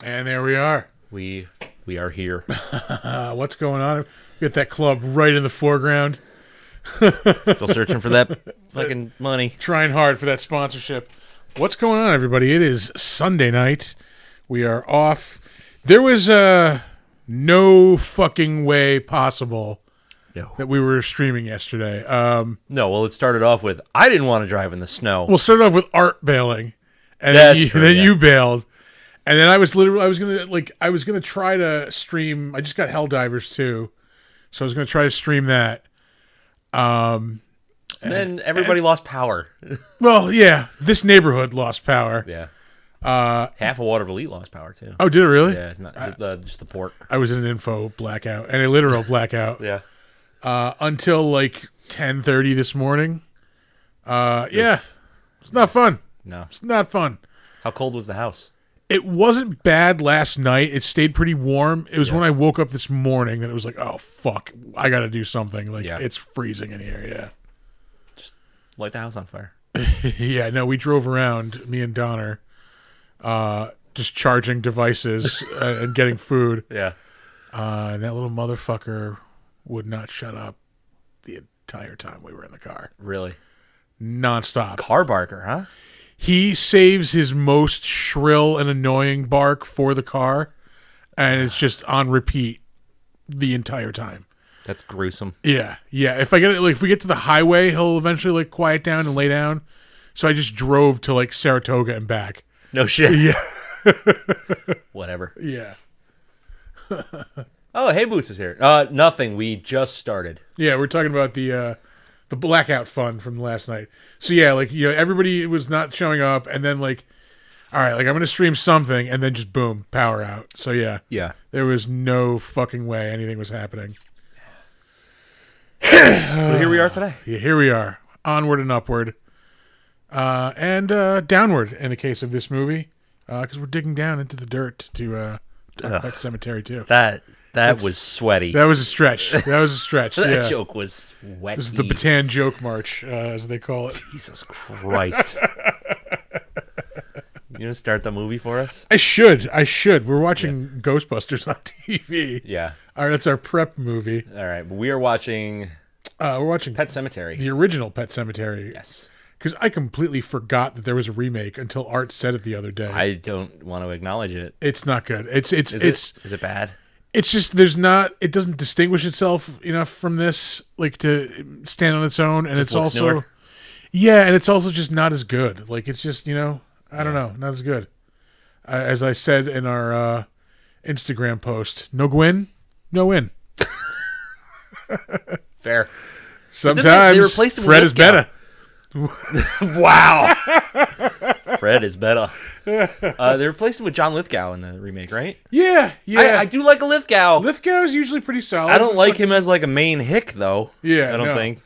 And there we are. We are here. What's going on? We got that club right in the foreground. Still searching for that fucking money. Trying hard for that sponsorship. What's going on, everybody? It is Sunday night. We are off. There was no fucking way possible that we were streaming yesterday. No, well, it started off with, I didn't want to drive in the snow. We'll start off with Art bailing. And That's true, then yeah. you bailed. And then I was gonna try to stream. I just got Helldivers 2, so I was gonna try to stream that. And then everybody lost power. Well, yeah, this neighborhood lost power. Yeah. Half of Water Elite lost power, too. Oh, did it really? Yeah, just the port. I was in an info blackout and a literal blackout. Yeah. Until like 10:30 this morning. Yeah, it's not fun. No. It's not fun. How cold was the house? It wasn't bad last night. It stayed pretty warm. It was when I woke up this morning that it was like, oh, fuck, I got to do something. Like, It's freezing in here, yeah. Just light the house on fire. Yeah, no, we drove around, me and Donner, just charging devices and getting food. Yeah. And that little motherfucker would not shut up the entire time we were in the car. Really? Nonstop. Car barker, huh? He saves his most shrill and annoying bark for the car, and it's just on repeat the entire time. That's gruesome. Yeah. If we get to the highway, he'll eventually quiet down and lay down. So I just drove to Saratoga and back. No shit. Yeah. Whatever. Yeah. Oh, Hey Boots is here. Nothing. We just started. Yeah, we're talking about the blackout fun from last night. So yeah, everybody was not showing up, and then all right, I'm gonna stream something, and then just boom, power out. So yeah, there was no fucking way anything was happening. But here we are today. Yeah, here we are, onward and upward, and downward in the case of this movie, because we're digging down into the dirt to talk about Sematary too. That was sweaty. That was a stretch. That joke was wet. This is the Bataan joke march, as they call it. Jesus Christ. You gonna start the movie for us? I should. We're watching Ghostbusters on TV. Yeah. All right, that's our prep movie. All right, but we are watching... we're watching Pet Sematary. The original Pet Sematary. Yes. Because I completely forgot that there was a remake until Art said it the other day. I don't want to acknowledge it. It's not good. Is it bad? It's just it doesn't distinguish itself enough from this, to stand on its own, and just it's also newer. Yeah, and it's also just not as good. It's just, I don't know, not as good. As I said in our Instagram post, no Gwyn, no win. Fair. Sometimes they replaced him Fred with is better. Wow. Fred is better. They replaced him with John Lithgow in the remake, right? Yeah. I do like a Lithgow. Lithgow is usually pretty solid. I don't like him as a main hick, though. Yeah, I don't think.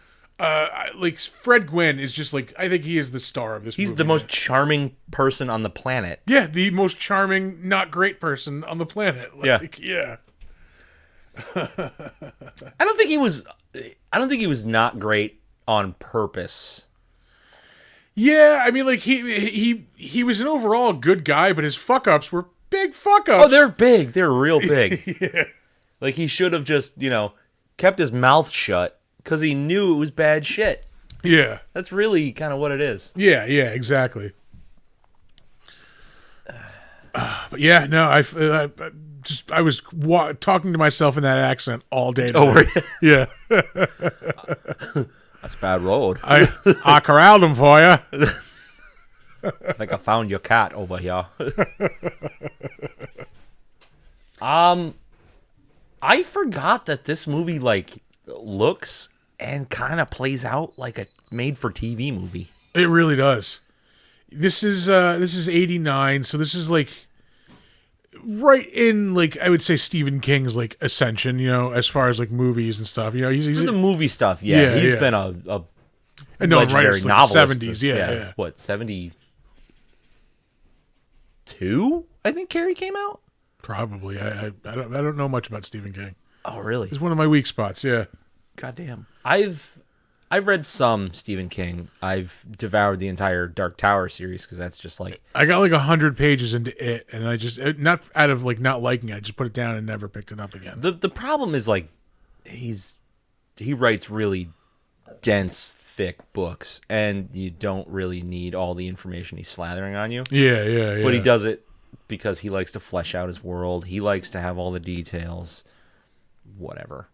Fred Gwynn is just I think he is the star of this movie. He's the most charming person on the planet. Yeah, the most charming, not great person on the planet. Yeah. I don't think he was not great on purpose. Yeah, I mean, he was an overall good guy, but his fuck ups were big fuck ups. Oh, they're big. They're real big. Yeah. He should have just, kept his mouth shut because he knew it was bad shit. Yeah. That's really kind of what it is. Yeah, exactly. But yeah, no, I was talking to myself in that accent all day today. Oh, were you? Yeah. That's a bad road. I corralled him for you. I think I found your cat over here. I forgot that this movie looks and kind of plays out like a made-for-TV movie. It really does. This is 89, so this is right in I would say Stephen King's ascension, as far as movies and stuff. He's For the movie stuff, he's been a legendary novelist. 70s, yeah. What, 72? I think Carrie came out. Probably. I don't know much about Stephen King. Oh, really? It's one of my weak spots. Yeah. Goddamn. I've I've read some Stephen King. I've devoured the entire Dark Tower series because that's just like I got like 100 pages into it, and I just not out of like not liking it. I just put it down and never picked it up again. the problem is like he writes really dense, thick books, and you don't really need all the information he's slathering on you. Yeah. But he does it because he likes to flesh out his world. He likes to have all the details. Whatever.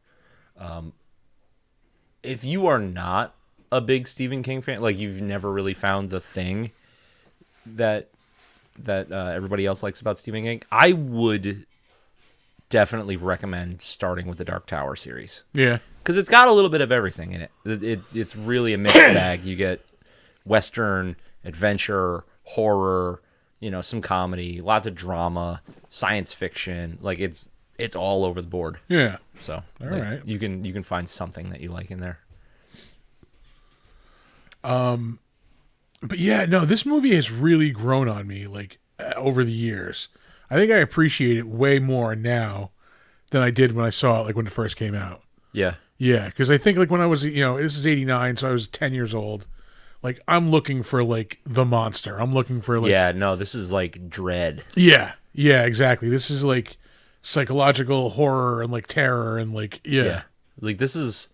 If you are not a big Stephen King fan, like you've never really found the thing that everybody else likes about Stephen King, I would definitely recommend starting with the Dark Tower series. Yeah. Because it's got a little bit of everything in it. It's really a mixed bag. You get Western, adventure, horror, some comedy, lots of drama, science fiction. Like it's all over the board. Yeah. So all right, you can find something that you like in there. But yeah, no, this movie has really grown on me like over the years. I think I appreciate it way more now than I did when I saw it like when it first came out. Yeah. Yeah, because I think like when I was, this is 89, so I was 10 years old. Like I'm looking for like the monster. I'm looking for like yeah, no, this is like Dread. Yeah, exactly. This is like psychological horror and like terror and like yeah. Like this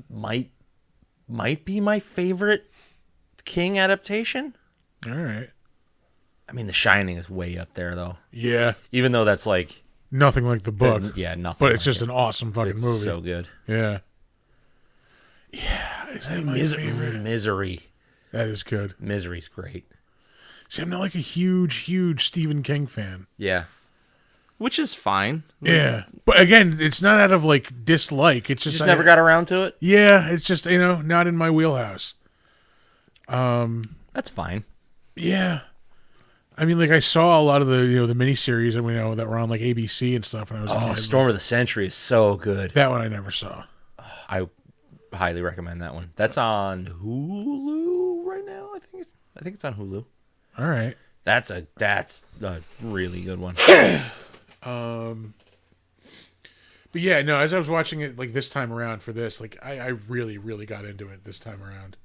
might be my favorite King adaptation. All right. I mean, The Shining is way up there though. Yeah. Even though that's like nothing like the book. Nothing. But it's just an awesome fucking movie. So good. Yeah. Yeah. Is that my favorite? Misery. That is good. Misery's great. See, I'm not like a huge Stephen King fan. Yeah. Which is fine. Yeah. But again, it's not out of like dislike. It's just never got around to it? Yeah. It's just, not in my wheelhouse. That's fine. Yeah. I mean, like I saw a lot of the, the miniseries that we know that were on like ABC and stuff when I was a kid. Storm of the Century is so good. That one I never saw. I highly recommend that one. That's on Hulu right now. I think it's on Hulu. All right. That's a really good one. But yeah, no, as I was watching it like this time around for this, like I really, really got into it this time around.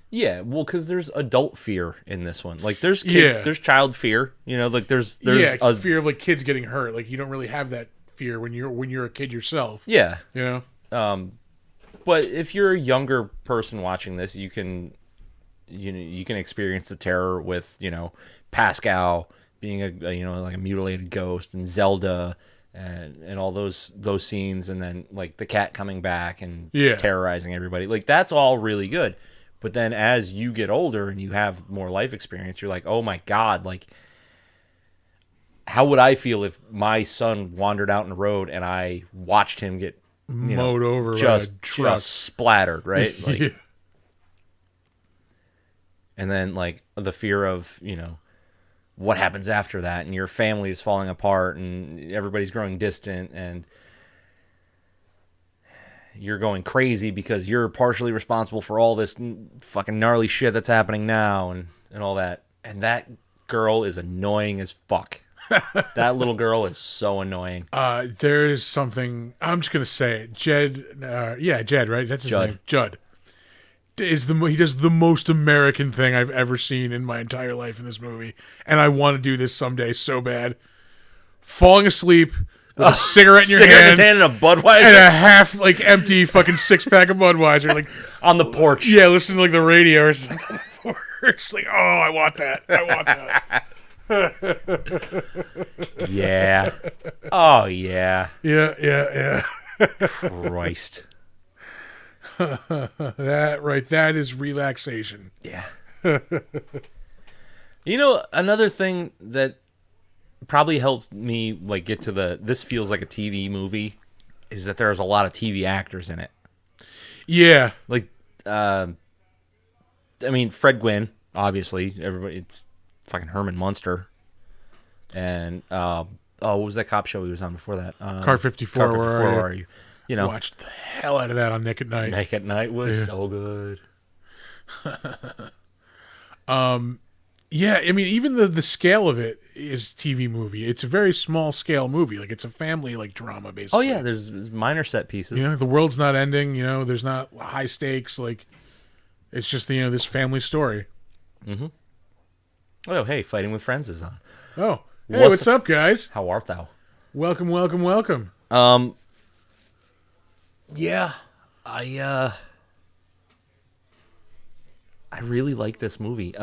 Yeah, well, because there's adult fear in this one. Like there's there's child fear. Like there's a fear of like kids getting hurt. Like you don't really have that fear when you're a kid yourself. Yeah. But if you're a younger person watching this, you can experience the terror with Pascal being a like a mutilated ghost, and Zelda and all those scenes, and then like the cat coming back and terrorizing everybody. Like that's all really good. But then as you get older and you have more life experience, you're like, oh my God, like how would I feel if my son wandered out in the road and I watched him get mowed over just splattered, right? Like, yeah. And then like the fear of, what happens after that, and your family is falling apart and everybody's growing distant and you're going crazy because you're partially responsible for all this fucking gnarly shit that's happening now and all that. And that girl is annoying as fuck. That little girl is so annoying. There is something, I'm just going to say it. Jed, right? That's his name. Judd. He does the most American thing I've ever seen in my entire life in this movie. And I want to do this someday so bad. Falling asleep with a cigarette in your hand. In his hand and a Budweiser. And a half, like, empty fucking 6-pack of Budweiser. Like on the porch. Yeah, listening to, like, the radio or something on the porch. Like, oh, I want that. Yeah. Oh, yeah. Yeah. Christ. That is relaxation. Yeah. Another thing that probably helped me like get to this feels like a TV movie is that there's a lot of TV actors in it. Yeah. Like Fred Gwynn, obviously, everybody, it's fucking Herman Munster. And what was that cop show he was on before that? Car 54, Car 54, where are you? Watched the hell out of that on Nick at Night. Nick at Night was so good. Yeah, I mean, even the scale of it is TV movie. It's a very small scale movie. Like, it's a family like drama, basically. Oh yeah, there's minor set pieces. You know, the world's not ending. You know, there's not high stakes. Like, it's just this family story. Mm-hmm. Oh hey, Fighting with Friends is on. Oh, hey, what's up, guys? How art thou? Welcome, welcome, welcome. Yeah, I really like this movie.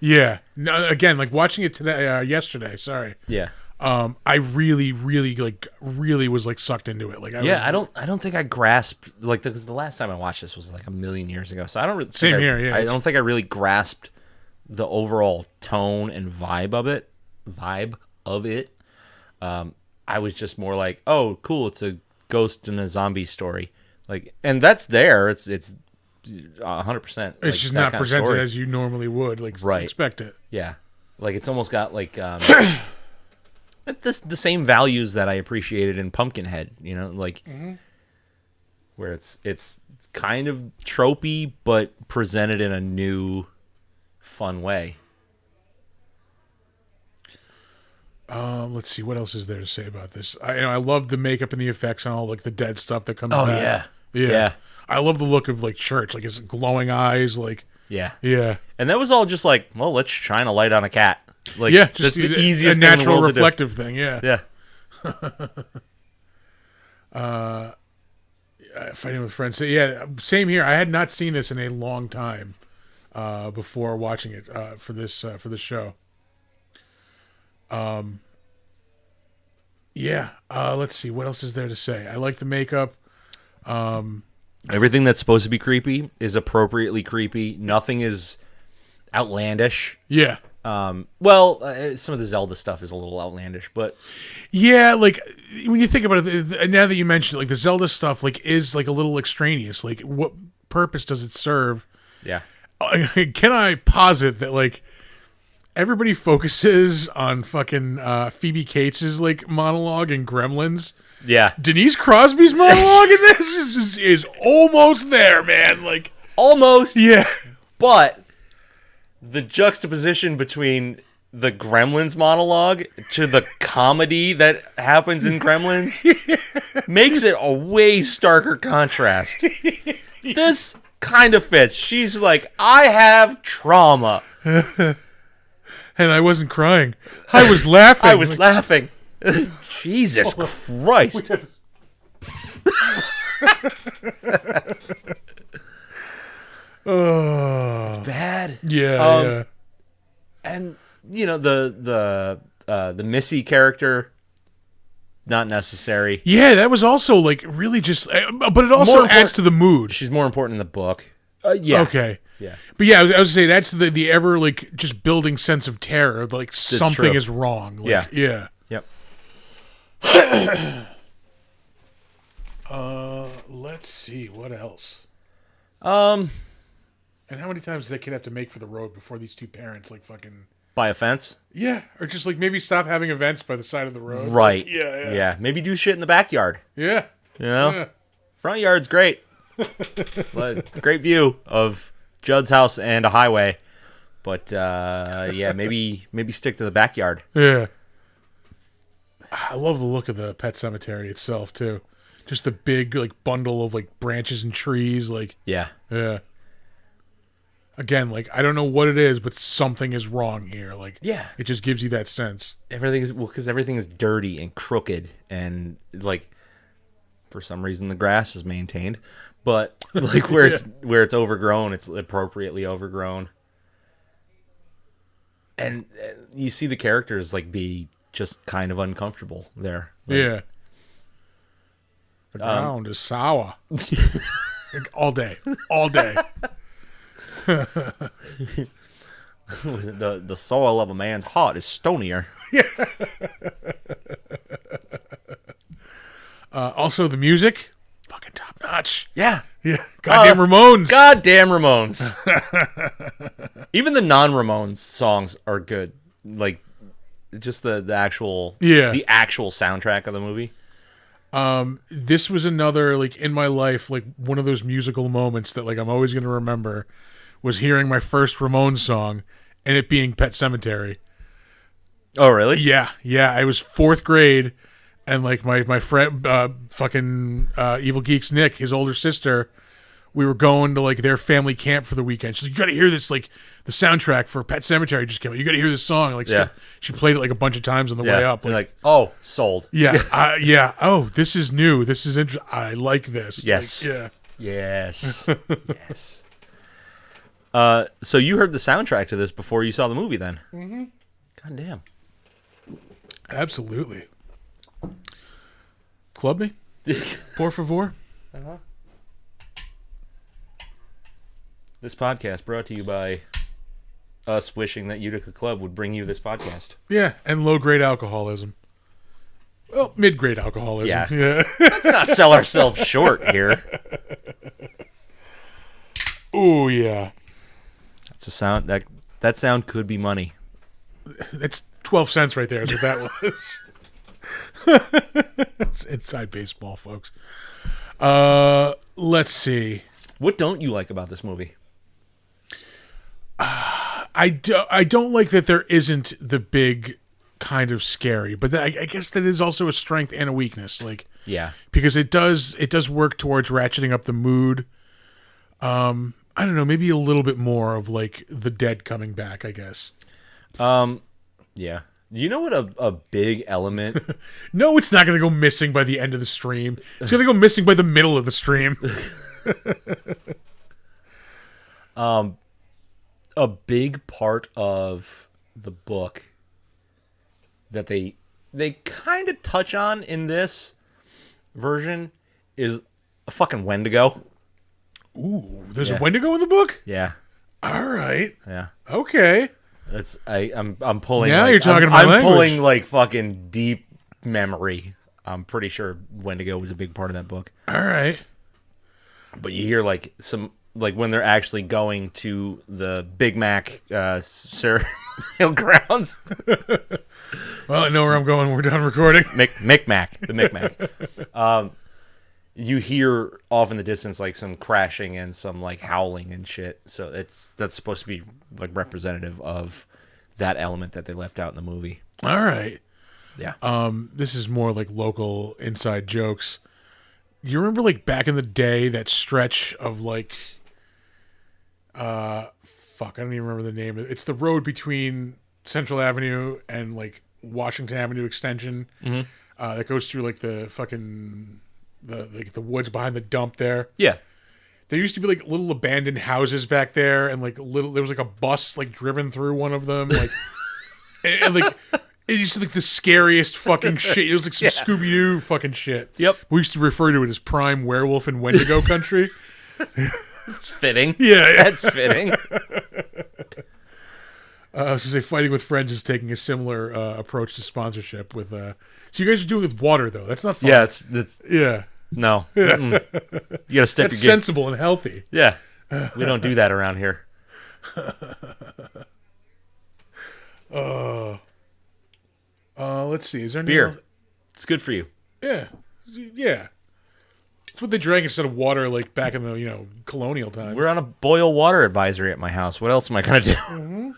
Yeah. No, again, like watching it today, yesterday. Sorry. Yeah. I really was like sucked into it. Like, I don't think I grasped because the last time I watched this was like a million years ago. So I don't really same here. Yeah. I don't think I really grasped the overall tone and vibe of it. I was just more like, oh, cool, it's a ghost and a zombie story. Like, and that's there. It's 100%. It's just not presented as you normally would, like, expect it. Yeah, like it's almost got like the same values that I appreciated in Pumpkinhead. You know, like where it's kind of tropey, but presented in a new, fun way. Let's see, what else is there to say about this? I love the makeup and the effects and all like the dead stuff that comes back. Yeah. I love the look of like Church, like his glowing eyes, like yeah. And that was all just like, well, let's shine a light on a cat. Like, just that's the easiest, natural reflective thing. Yeah. Fighting with Friends. So, yeah, same here. I had not seen this in a long time before watching it for this show. Let's see, what else is there to say? I like the makeup. Everything that's supposed to be creepy is appropriately creepy. Nothing is outlandish. Yeah. Some of the Zelda stuff is a little outlandish, but yeah, like when you think about it, now that you mentioned it, like the Zelda stuff, like is like a little extraneous. Like, what purpose does it serve? Yeah. Can I posit that like everybody focuses on fucking Phoebe Cates' like monologue in Gremlins? Yeah. Denise Crosby's monologue in this is almost there, man. Like, almost. Yeah. But the juxtaposition between the Gremlins monologue to the comedy that happens in Gremlins makes it a way starker contrast. This kind of fits. She's like, I have trauma. And I wasn't crying. I was laughing. I was laughing. Jesus Christ. Oh, it's bad. Yeah. And you know the Missy character, not necessary. Yeah, that was also like really just, but it also adds to the mood. She's more important in the book. Yeah. Okay. Yeah. But yeah, I was saying that's the ever like just building sense of terror. Like something is wrong. Like, yeah. Yep. Let's see what else. And how many times does that kid have to make for the road before these two parents like fucking buy a fence? Yeah, or just like maybe stop having events by the side of the road. Right. Like, yeah. Maybe do shit in the backyard. Yeah. You know, front yard's great. Great view of Judd's house and a highway, but maybe stick to the backyard. Yeah. I love the look of the Pet Sematary itself too. Just a big like bundle of like branches and trees, like yeah. Again, like I don't know what it is, but something is wrong here. Like it just gives you that sense. Everything is because everything is dirty and crooked, and like for some reason the grass is maintained, but like where it's overgrown, it's appropriately overgrown, and you see the characters like be just kind of uncomfortable there. Like, the ground is sour. All day. the soil of a man's heart is stonier. Also, the music, fucking top notch. Yeah. Goddamn Ramones. Even the non-Ramones songs are good. Like, just the actual soundtrack of the movie. This was another like in my life, like one of those musical moments that like I'm always going to remember was hearing my first Ramones song and it being Pet Sematary. Oh, really? Yeah. I was 4th grade, and like my friend, fucking Evil Geeks Nick, his older sister, we were going to like their family camp for the weekend. She's like, "You got to hear this, like the soundtrack for Pet Sematary just came out. You got to hear this song." Like, she played it like a bunch of times on the way up. Like, oh, sold. Yeah, yeah. Oh, this is new. This is interesting. I like this. Yes. Like, yeah. Yes. Yes. So you heard the soundtrack to this before you saw the movie, then? Mm-hmm. God damn. Absolutely. Club me, por favor. Uh-huh. This podcast brought to you by us wishing that Utica Club would bring you this podcast. Yeah, and low-grade alcoholism. Well, mid-grade alcoholism. Yeah. Let's not sell ourselves short here. Oh, yeah. That's a sound. That sound could be money. It's 12 cents right there is what that was. It's inside baseball, folks. Let's see. What don't you like about this movie? I don't like that there isn't the big kind of scary, but I guess that is also a strength and a weakness. Like, yeah, because it does work towards ratcheting up the mood. I don't know, maybe a little bit more of like the dead coming back, I guess. Yeah. You know what a big element? No, it's not going to go missing by the end of the stream. It's going to go missing by the middle of the stream. A big part of the book that they kind of touch on in this version is a fucking Wendigo. Ooh, there's a Wendigo in the book? Yeah. All right. Yeah. Okay. That's I'm pulling. Now like, you're talking I'm language. pulling like fucking deep memory. I'm pretty sure Wendigo was a big part of that book. All right. But you hear like some like when they're actually going to the Big Mac ceremonial grounds. Well, I know where I'm going. We're done recording. Micmac, the Micmac. You hear off in the distance like some crashing and some like howling and shit. So that's supposed to be like representative of that element that they left out in the movie. All right. Yeah. This is more like local inside jokes. You remember like back in the day that stretch of like fuck, I don't even remember the name. It's the road between Central Avenue and like Washington Avenue extension. Mm-hmm. That goes through like the fucking the woods behind the dump there. Yeah. There used to be like little abandoned houses back there, and like there was like a bus like driven through one of them, like and like it used to be like the scariest fucking shit. It was like some Scooby Doo fucking shit. Yep. We used to refer to it as prime werewolf and Wendigo country. It's fitting. Yeah. That's fitting. I was gonna say, Fighting with Friends is taking a similar approach to sponsorship with. So you guys are doing it with water though. That's not fun. Yeah, it's yeah. No. You gotta step That's your game. sensible and healthy. Yeah. We don't do that around here. Let's see. Is there any Beer? It's good for you. Yeah. It's what they drank instead of water, like back in the colonial time. We're on a boil water advisory at my house. What else am I gonna do? Mm-hmm.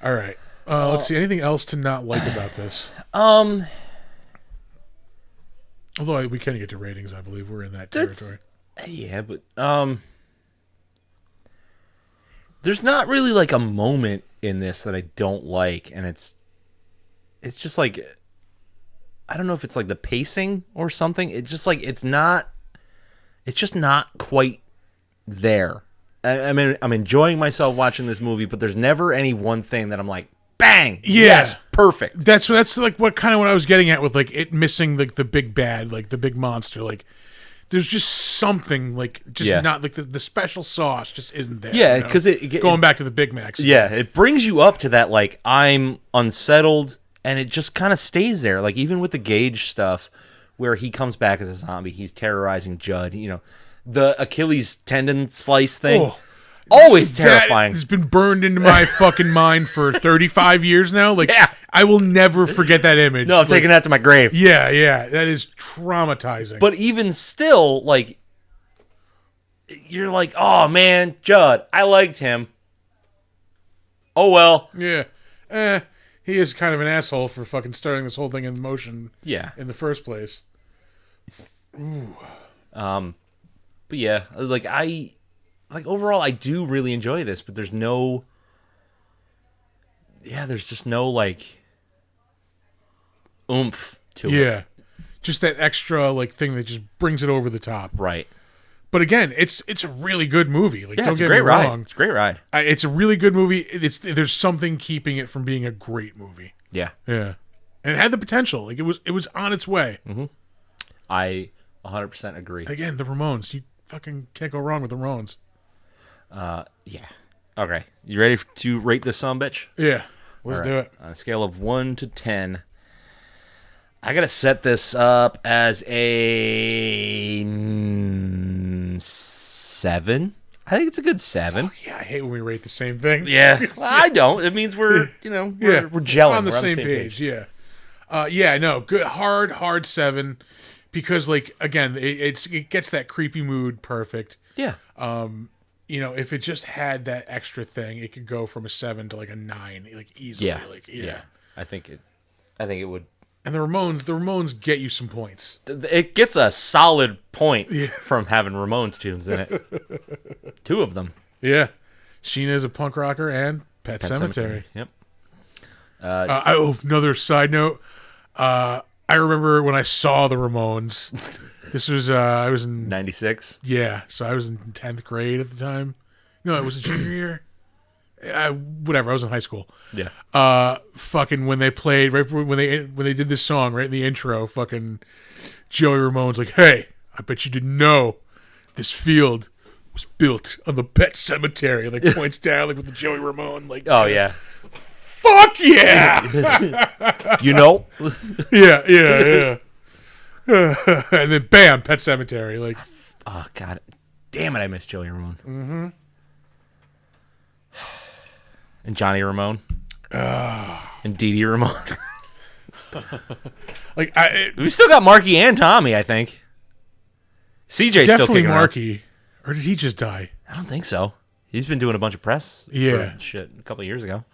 All right. Let's see. Anything else to not like about this? Although we can get to ratings, I believe we're in that territory. Yeah, but there's not really like a moment in this that I don't like, and it's just like, I don't know if it's like the pacing or something. It's just like it's just not quite there. I mean, I'm enjoying myself watching this movie, but there's never any one thing that I'm like, bang, yes, perfect. That's like what I was getting at with like it missing like the big bad, like the big monster. Like there's just something like not like the special sauce just isn't there. Yeah, because going back to the Big Macs. Yeah, it brings you up to that like I'm unsettled, and it just kind of stays there. Like even with the Gage stuff, where he comes back as a zombie, he's terrorizing Judd. The Achilles tendon slice thing. Oh, always terrifying. It's been burned into my fucking mind for 35 years now. Like, I will never forget that image. No, I'm taking that to my grave. Yeah, that is traumatizing. But even still, like, you're like, oh man, Judd, I liked him. Oh well. Yeah. He is kind of an asshole for fucking starting this whole thing in motion. Yeah. In the first place. Ooh. But yeah, like overall I do really enjoy this, but there's just no like oomph to it. Yeah. Just that extra like thing that just brings it over the top. Right. But again, it's a really good movie. Like, don't it's get a great me ride. wrong. It's a great ride. It's a really good movie. There's something keeping it from being a great movie. Yeah. Yeah. And it had the potential. Like, it was on its way. Mm-hmm. I 100% agree. Again, the Ramones. You fucking can't go wrong with the Ramones. Yeah. Okay. You ready to rate this sumbitch? Yeah. Let's do it. On a scale of 1 to 10, I gotta set this up as a 7. I think it's a good 7. Oh, yeah, I hate when we rate the same thing. Yeah. Well, I don't. It means we're gelling. We're on the same page. Yeah. No, good, hard 7, because like again, it gets that creepy mood perfect. Yeah. If it just had that extra thing, it could go from a 7 to like a 9, like easily. Yeah. Yeah. I think it would. And the Ramones get you some points. It gets a solid point from having Ramones tunes in it. 2 of them. Yeah. Sheena's a punk rocker and Pet Sematary. Yep. Another side note. I remember when I saw the Ramones. This was I was in 96. Yeah, so I was in 10th grade at the time. No, it was a junior year. Whatever, I was in high school. Yeah. Fucking when they played when they did this song right in the intro, fucking Joey Ramone's like, "Hey, I bet you didn't know this field was built on the Pet Sematary." Like points down like with the Joey Ramone like. Oh yeah. Fuck yeah. Yeah. And then bam, Pet Sematary. Like, oh god, damn it! I miss Joey Ramone. Mm-hmm. And Johnny Ramone. And Dee Dee Ramone. Like we still got Marky and Tommy, I think. CJ's still definitely kicking Marky, around. or did he just die? I don't think so. He's been doing a bunch of press. Yeah, shit, a couple of years ago.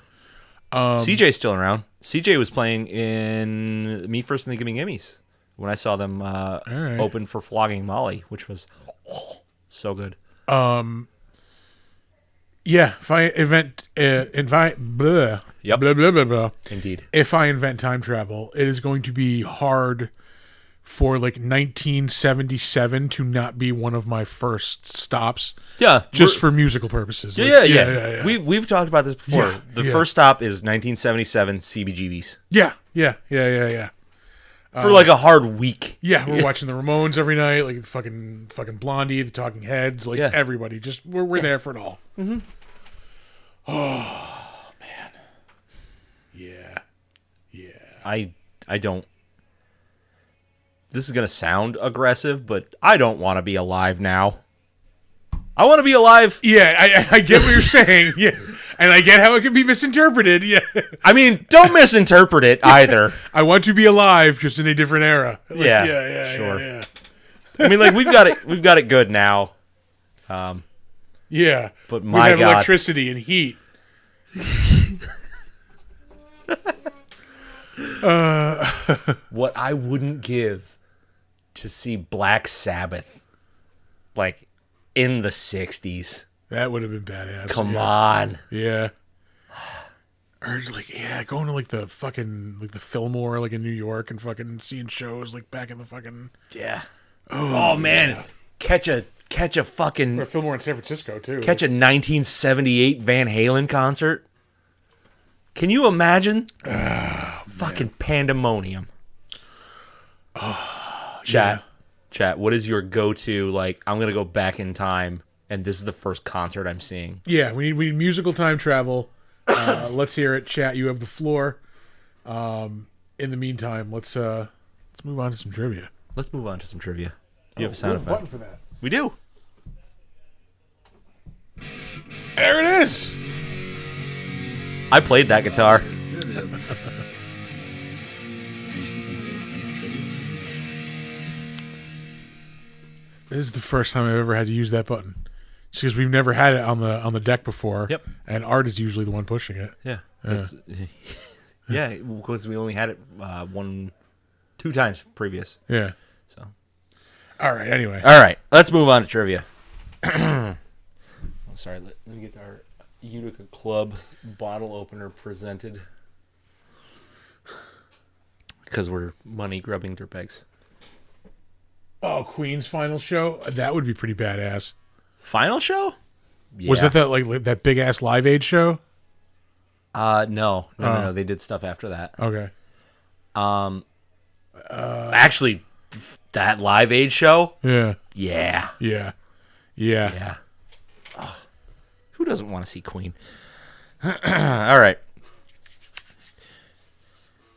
CJ's still around. CJ was playing in Me First and the Gimme Gimmes when I saw them open for Flogging Molly, which was so good. Yeah, if I invite blah, yep. blah, blah, blah, blah. Indeed. If I invent time travel, it is going to be hard for like 1977 to not be one of my first stops. Yeah, just for musical purposes. Like, yeah. We've talked about this before. Yeah, the first stop is 1977 CBGBs. Yeah. For like a hard week. Yeah, we're watching the Ramones every night, like fucking Blondie, the Talking Heads, like everybody. Just we're there for it all. Mm-hmm. Oh man, yeah. I don't. This is gonna sound aggressive, but I don't want to be alive now. I want to be alive. Yeah, I get what you're saying. Yeah. And I get how it can be misinterpreted. Yeah. I mean, don't misinterpret it either. I want to be alive, just in a different era. Like, sure. Yeah. I mean, like we've got it good now. Yeah. But my God, electricity and heat. What I wouldn't give to see Black Sabbath, like in the 60s. That would have been badass. Come on. Yeah. Or like, going to like the fucking like the Fillmore like in New York and fucking seeing shows like back in the fucking Oh man. Yeah. Catch a fucking or Fillmore in San Francisco too. Catch a 1978 Van Halen concert. Can you imagine? Fucking pandemonium. Chat, what is your go-to, like, I'm going to go back in time, and this is the first concert I'm seeing? Yeah, we need musical time travel. Let's hear it. Chat, you have the floor. In the meantime, let's move on to some trivia. You have a sound effect. Button for that. We do. There it is. I played that guitar. This is the first time I've ever had to use that button. because we've never had it on the deck before. Yep. And Art is usually the one pushing it. Yeah. Yeah, because we only had it 2 times previous. Yeah. So. All right. Anyway. All right. Let's move on to trivia. Sorry. Let me get our Utica Club bottle opener presented. Because we're money grubbing dirtbags. Oh, Queen's final show? That would be pretty badass. Final show? Yeah. Was that that big ass Live Aid show? No. They did stuff after that. Okay. Actually, that Live Aid show? Yeah. Yeah. Yeah. Yeah. Yeah. Oh, who doesn't want to see Queen? All right.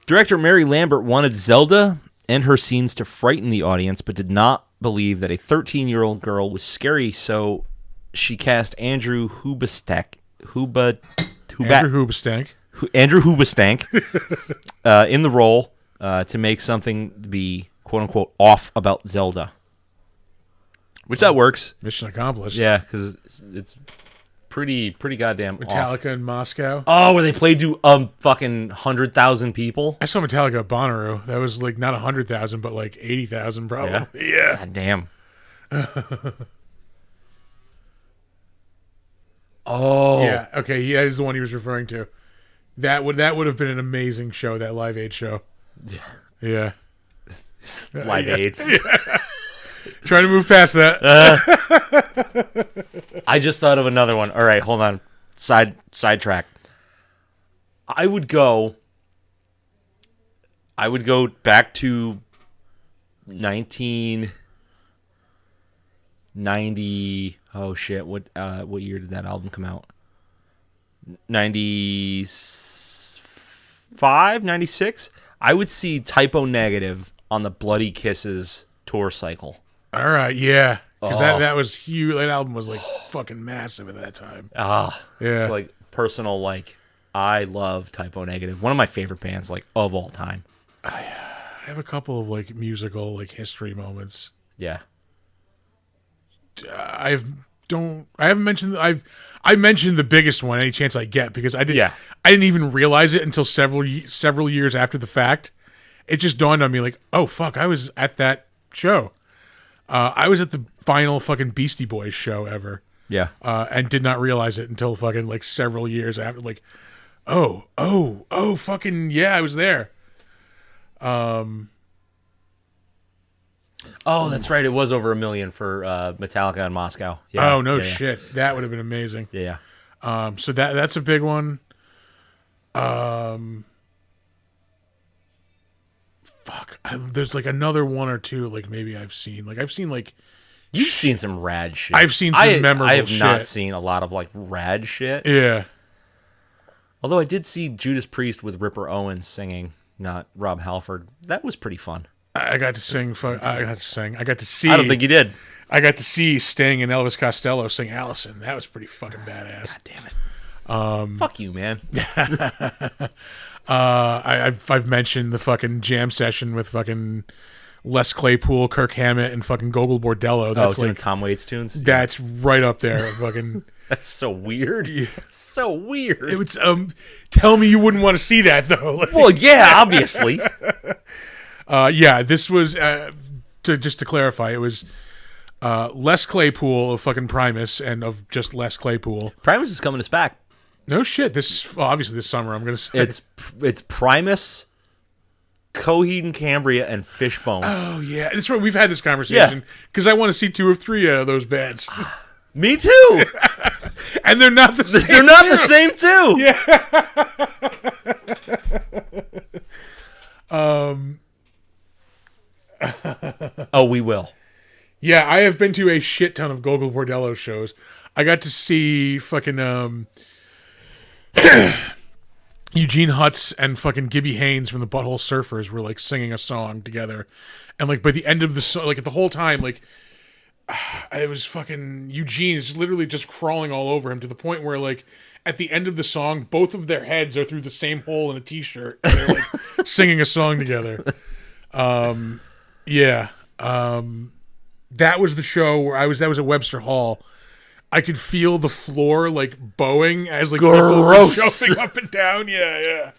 Director Mary Lambert wanted Zelda and her scenes to frighten the audience, but did not believe that a 13-year-old girl was scary, so she cast Andrew Hoobastank in the role to make something be quote-unquote off about Zelda. Which that works. Mission accomplished. Yeah, because it's pretty goddamn Metallica off. in Moscow. Oh, where they played to fucking 100,000 people? I saw Metallica at Bonnaroo. That was like not 100,000, but like 80,000 probably. Yeah. God damn. Oh. Yeah. Okay. Yeah, is the one he was referring to. That would have been an amazing show. That Live Aid show. Yeah. Yeah. Live Aids. Yeah. Trying to move past that. I just thought of another one. All right, hold on. Sidetrack. I would go back to 1990. Oh shit! What year did that album come out? 95, 96. I would see Typo Negative on the Bloody Kisses tour cycle. All right, yeah, because that was huge. That album was like fucking massive at that time. Yeah. It's like personal. Like I love Typo Negative. One of my favorite bands, like of all time. I have a couple of like musical like history moments. Yeah. I mentioned the biggest one any chance I get because I didn't even realize it until several years after the fact. It just dawned on me like, oh fuck, I was at that show. I was at the final fucking Beastie Boys show ever. Yeah. And did not realize it until fucking like several years after. Like, oh, fucking yeah, I was there. Oh, that's right. It was over 1 million for Metallica in Moscow. Yeah. Oh no shit, that would have been amazing. Yeah. So that's a big one. Fuck. There's like another one or two like maybe I've seen like you've seen some rad shit. I've seen some memorable shit. I have not seen a lot of like rad shit. Yeah. Although I did see Judas Priest with Ripper Owens singing, not Rob Halford. That was pretty fun. I got to sing. I got to see. I don't think you did. I got to see Sting and Elvis Costello sing Allison. That was pretty fucking badass. God damn it. Fuck you, man. I've mentioned the fucking jam session with fucking Les Claypool, Kirk Hammett, and fucking Gogol Bordello. That's like Tom Waits tunes. That's right up there. Fucking. That's so weird. Yeah. That's so weird. It was. Tell me you wouldn't want to see that though. Like, well, yeah, obviously. Yeah, this was to clarify. It was Les Claypool of fucking Primus and of just Les Claypool. Primus is coming us back. No shit. Obviously this summer. I'm gonna say it's Primus, Coheed and Cambria, and Fishbone. Oh yeah, that's right. We've had this conversation because I want to see 2 or 3 out of those bands. Me too. And they're not the same. They're not the same too. Yeah. Oh, we will. Yeah, I have been to a shit ton of Gogol Bordello shows. I got to see fucking Eugene Hutz and fucking Gibby Haynes from the Butthole Surfers were like singing a song together, and like by the end of the song, like the whole time, like it was fucking Eugene is literally just crawling all over him to the point where like at the end of the song, both of their heads are through the same hole in a t-shirt. And they're like singing a song together. Yeah. That was the show where that was at Webster Hall. I could feel the floor like bowing as like Gross. people were jumping up and down. Yeah.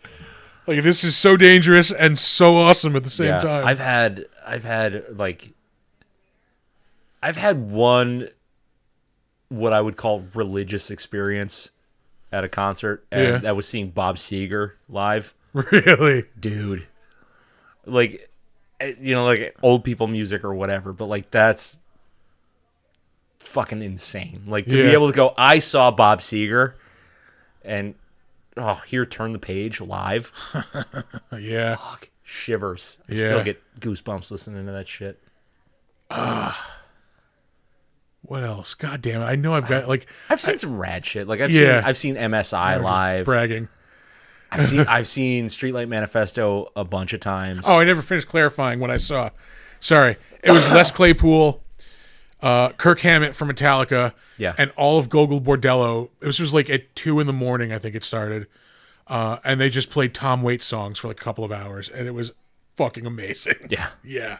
Like this is so dangerous and so awesome at the same time. I've had one what I would call religious experience at a concert, and that was seeing Bob Seger live. Really, dude. Like, like old people music or whatever, but like that's fucking insane. Like to be able to go, I saw Bob Seger, and here, turn the page live. Yeah. Fuck, shivers. I still get goosebumps listening to that shit. What else? God damn it! I know I've got like I've seen some rad shit. Like I've seen MSI live. Bragging. I've seen Streetlight Manifesto a bunch of times. Oh, I never finished clarifying what I saw. Sorry, it was Les Claypool, Kirk Hammett from Metallica, and all of Gogol Bordello. It was just like at 2 a.m, I think it started, and they just played Tom Waits songs for like a couple of hours, and it was fucking amazing. Yeah.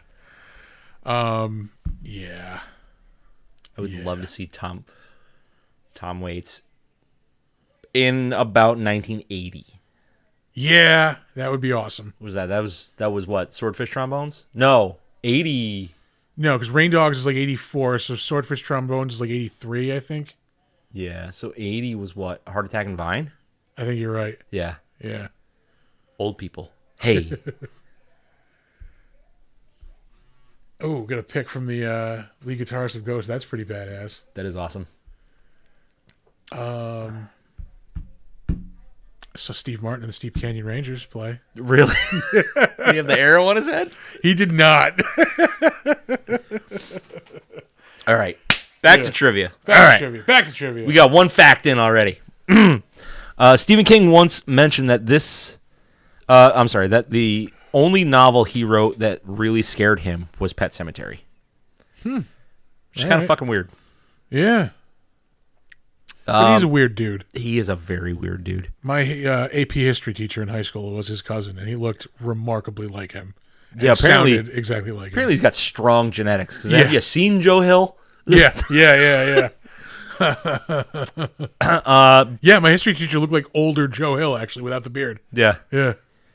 I would love to see Tom Waits in about 1980. Yeah, that would be awesome. What was that? That was what? Swordfish Trombones? No, 80. No, because Rain Dogs is like 84, so Swordfish Trombones is like 83, I think. Yeah, so 80 was what? Heart Attack and Vine? I think you're right. Yeah. Yeah. Old people. Hey. Oh, got a pick from the lead guitarist of Ghost. That's pretty badass. That is awesome. So Steve Martin and the Steep Canyon Rangers play. Really? Did he have the arrow on his head? He did not. All right. Back to trivia. Back to trivia. We got one fact in already. Stephen King once mentioned that that the only novel he wrote that really scared him was Pet Sematary. Which is kind of fucking weird. Yeah. But he's a weird dude. He is a very weird dude. My AP history teacher in high school was his cousin, and he looked remarkably like him. Yeah, apparently sounded exactly like him. Apparently he's got strong genetics. Have you seen Joe Hill? Yeah. Yeah, my history teacher looked like older Joe Hill, actually, without the beard. Yeah.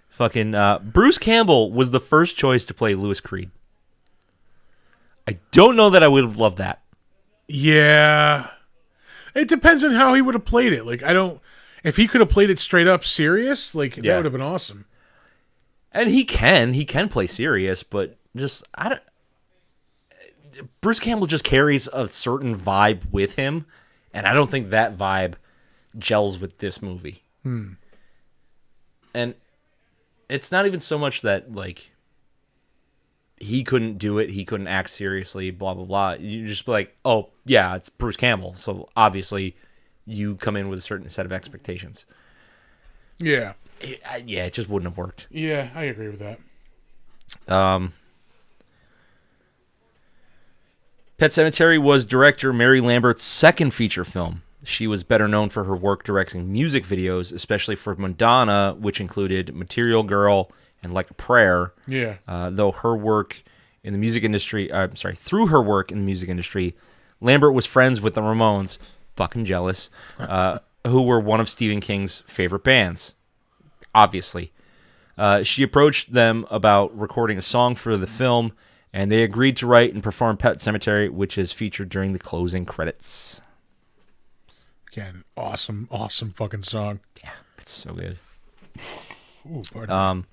Fucking Bruce Campbell was the first choice to play Louis Creed. I don't know that I would have loved that. Yeah. It depends on how he would have played it. Like, if he could have played it straight up serious, that would have been awesome. And he can play serious, but just, Bruce Campbell just carries a certain vibe with him, and I don't think that vibe gels with this movie. And it's not even so much that, like, he couldn't do it, he couldn't act seriously, blah, blah, blah. You just be like, oh, yeah, it's Bruce Campbell, so obviously you come in with a certain set of expectations. Yeah. It just wouldn't have worked. Yeah, I agree with that. Pet Sematary was director Mary Lambert's second feature film. She was better known for her work directing music videos, especially for Madonna, which included Material Girl and Like a Prayer. Yeah. Though her work in the music industry, through her work in the music industry, Lambert was friends with the Ramones, fucking jealous, who were one of Stephen King's favorite bands. Obviously. She approached them about recording a song for the film, and they agreed to write and perform Pet Sematary, which is featured during the closing credits. Again, awesome fucking song. Yeah, it's so good. Ooh, pardon.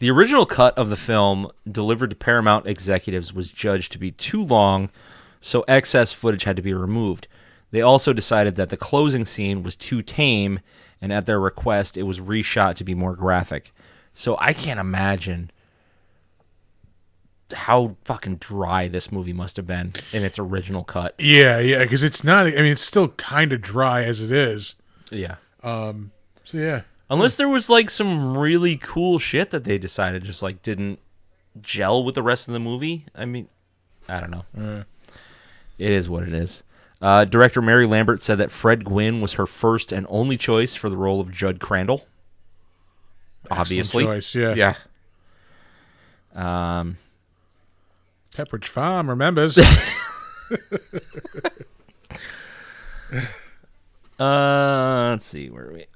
The original cut of the film, delivered to Paramount executives, was judged to be too long, so excess footage had to be removed. They also decided that the closing scene was too tame, and at their request, it was reshot to be more graphic. So I can't imagine how fucking dry this movie must have been in its original cut. Yeah, because it's not, it's still kind of dry as it is. Yeah. So yeah. Unless there was like some really cool shit that they decided just like didn't gel with the rest of the movie. I mean, I don't know. It is what it is. Director Mary Lambert said that Fred Gwynne was her first and only choice for the role of Judd Crandall. Obviously. Excellent choice, yeah. Pepperidge Farm remembers. Let's see, where are we?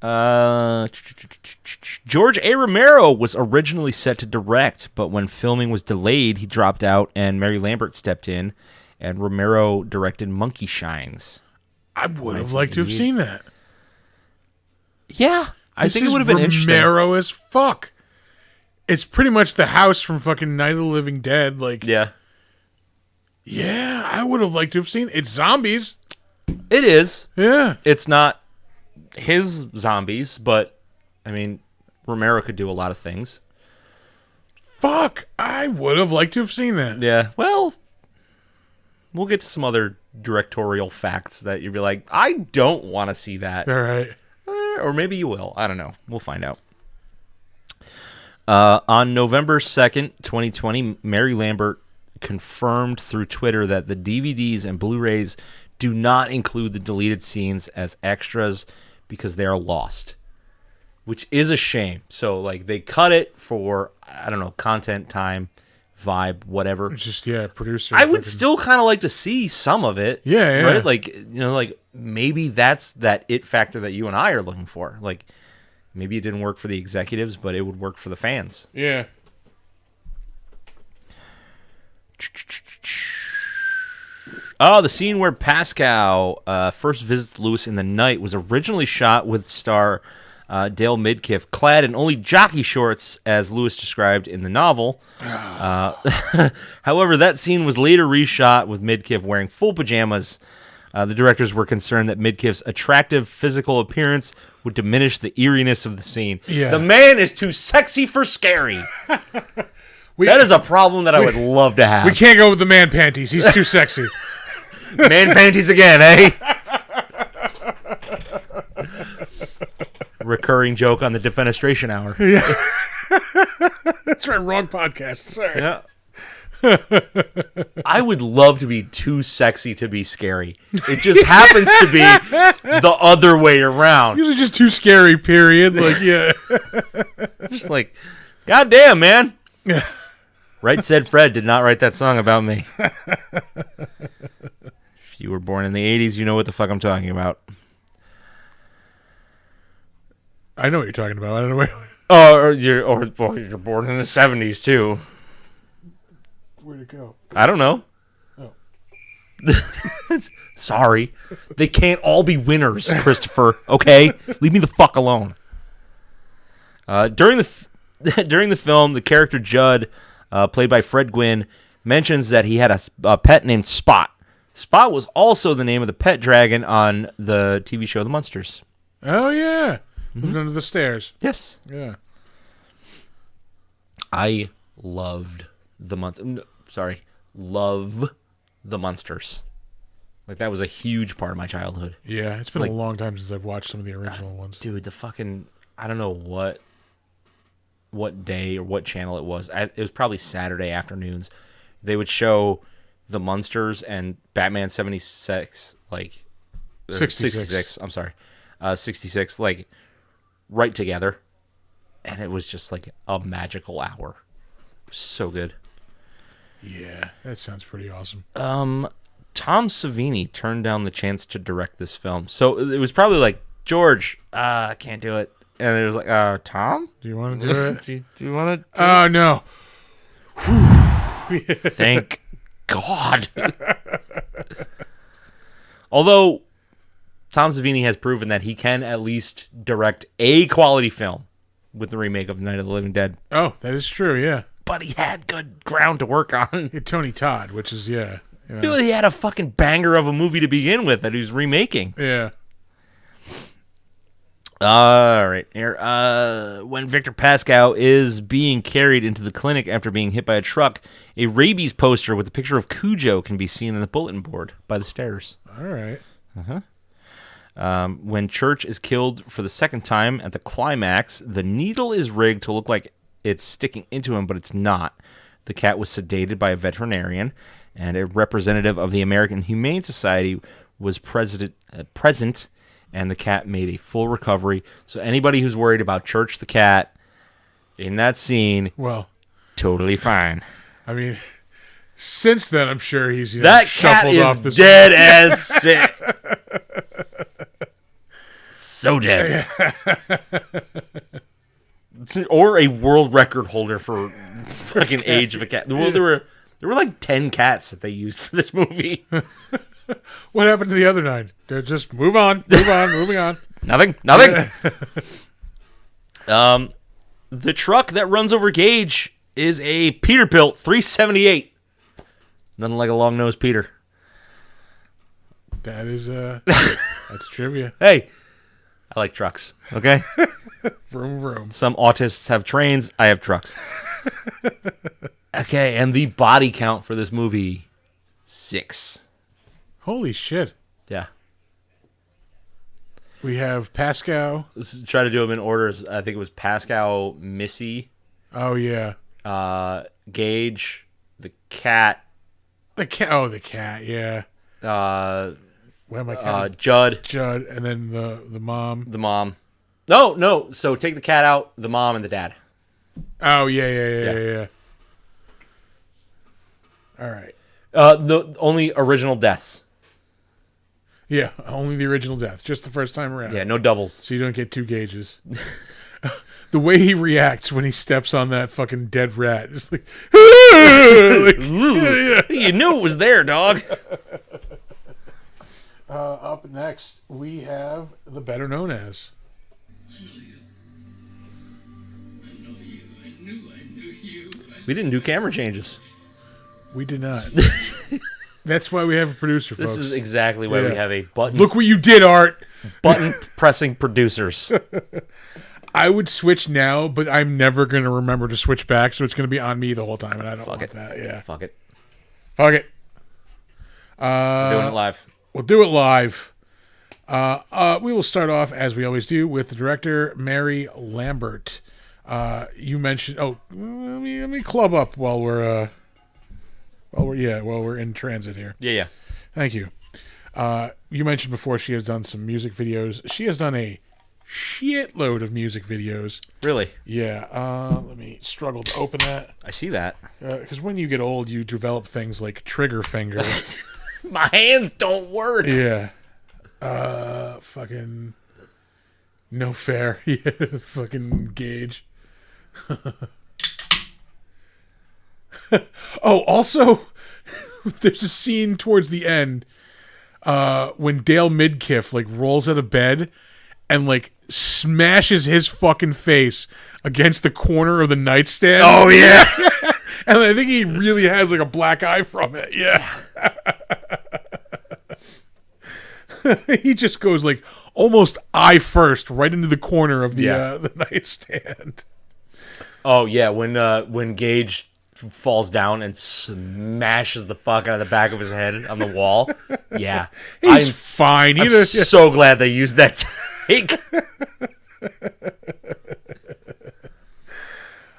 George A. Romero was originally set to direct, but when filming was delayed, he dropped out, and Mary Lambert stepped in, and Romero directed Monkey Shines. I would have liked to have seen that. Yeah, I think it would have been interesting. Romero as fuck. It's pretty much the house from fucking Night of the Living Dead. Like, yeah, I would have liked to have seen it. It's zombies. It is. Yeah. It's not his zombies, but, I mean, Romero could do a lot of things. Fuck. I would have liked to have seen that. Yeah. Well, we'll get to some other directorial facts that you'll be like, I don't want to see that. All right. Or maybe you will. I don't know. We'll find out. On November 2nd, 2020, Mary Lambert confirmed through Twitter that the DVDs and Blu-rays do not include the deleted scenes as extras because they are lost, which is a shame. So, like, they cut it for, I don't know, content, time, vibe, whatever. It's just, producer. I would still kind of like to see some of it. Yeah. Right? Like, like, maybe that's that it factor that you and I are looking for. Like, maybe it didn't work for the executives, but it would work for the fans. Yeah. Oh, the scene where Pascal first visits Lewis in the night was originally shot with star Dale Midkiff clad in only jockey shorts, as Lewis described in the novel. However, that scene was later reshot with Midkiff wearing full pajamas. The directors were concerned that Midkiff's attractive physical appearance would diminish the eeriness of the scene. Yeah. The man is too sexy for scary. That is a problem that I would love to have. We can't go with the man panties. He's too sexy. Man panties again, eh? Recurring joke on the Defenestration Hour. Yeah. That's right. Wrong podcast. Sorry. Yeah. I would love to be too sexy to be scary. It just happens to be the other way around. Usually just too scary, period. Like, yeah. Just like, goddamn, man. Right Said Fred did not write that song about me. If you were born in the 80s, you know what the fuck I'm talking about. I know what you're talking about. I don't know where. Oh, or you're born in the 70s, too. Where'd it go? I don't know. Oh. Sorry. They can't all be winners, Christopher. Okay? Leave me the fuck alone. During the film, the character Judd, played by Fred Gwynne, mentions that he had a pet named Spot. Spot was also the name of the pet dragon on the TV show The Munsters. Oh, yeah. Moved under the stairs. Yes. Yeah. I loved the love the Munsters. Like, that was a huge part of my childhood. Yeah, it's been a long time since I've watched some of the original ones. Dude, the fucking, I don't know what day or what channel it was. It was probably Saturday afternoons. They would show the Munsters and Batman 76, like 66. I'm sorry, 66, like right together, and it was just like a magical hour. So good. Yeah, that sounds pretty awesome. Tom Savini turned down the chance to direct this film, so it was probably like, George, I can't do it. And it was like, Tom? Do you want to do it? do you want to? Oh, no. Thank God. Although, Tom Savini has proven that he can at least direct a quality film with the remake of Night of the Living Dead. Oh, that is true, yeah. But he had good ground to work on. Tony Todd, which is, yeah. You know. Dude, he had a fucking banger of a movie to begin with that he was remaking. Yeah. All right. Here, when Victor Pascal is being carried into the clinic after being hit by a truck, a rabies poster with a picture of Cujo can be seen on the bulletin board by the stairs. All right. When Church is killed for the second time at the climax, the needle is rigged to look like it's sticking into him, but it's not. The cat was sedated by a veterinarian, and a representative of the American Humane Society was present, and the cat made a full recovery. So anybody who's worried about Church the cat in that scene, well, totally fine. I mean, since then, I'm sure he's that cat shuffled is off this dead as shit. so dead. Or a world record holder for fucking age of a cat. Well, there were like 10 cats that they used for this movie. What happened to the other 9? They're just moving on. Nothing. The truck that runs over Gage is a Peterbilt 378. Nothing like a long-nosed Peter. That is that's trivia. Hey, I like trucks. Okay. Vroom vroom. Some autists have trains. I have trucks. Okay, and the body count for this movie, 6. Holy shit. Yeah. We have Pascal. Let's try to do them in orders. I think it was Pascal, Missy. Oh, yeah. Gage, the cat. The cat, yeah. Where am I Judd, and then the mom. the mom. No. So take the cat out, the mom, and the dad. Oh, yeah. All right. The only original deaths. Yeah, only the original death. Just the first time around. Yeah, no doubles. So you don't get 2 Gages. The way he reacts when he steps on that fucking dead rat is like, You knew it was there, dog. Up next, we have the better known as. We didn't do camera changes. We did not. That's why we have a producer, folks. This is exactly why we have a button. Look what you did, Art. Button pressing producers. I would switch now, but I'm never going to remember to switch back, so it's going to be on me the whole time, and I don't want that. Yeah. Fuck it. We're doing it live. We'll do it live. We will start off, as we always do, with the director, Mary Lambert. You mentioned... Oh, let me club up while we're in transit here. Yeah. Thank you. You mentioned before she has done some music videos. She has done a shitload of music videos. Really? Yeah. Let me struggle to open that. I see that. Because when you get old, you develop things like trigger finger. My hands don't work. Yeah. Fucking no fair. Yeah. Fucking Gage. Oh, also, there's a scene towards the end when Dale Midkiff like rolls out of bed and like smashes his fucking face against the corner of the nightstand. Oh yeah. And I think he really has like a black eye from it. Yeah. He just goes like almost eye first right into the corner of the nightstand. Oh yeah, when Gage falls down and smashes the fuck out of the back of his head on the wall. Yeah. He's fine. I'm so glad they used that take.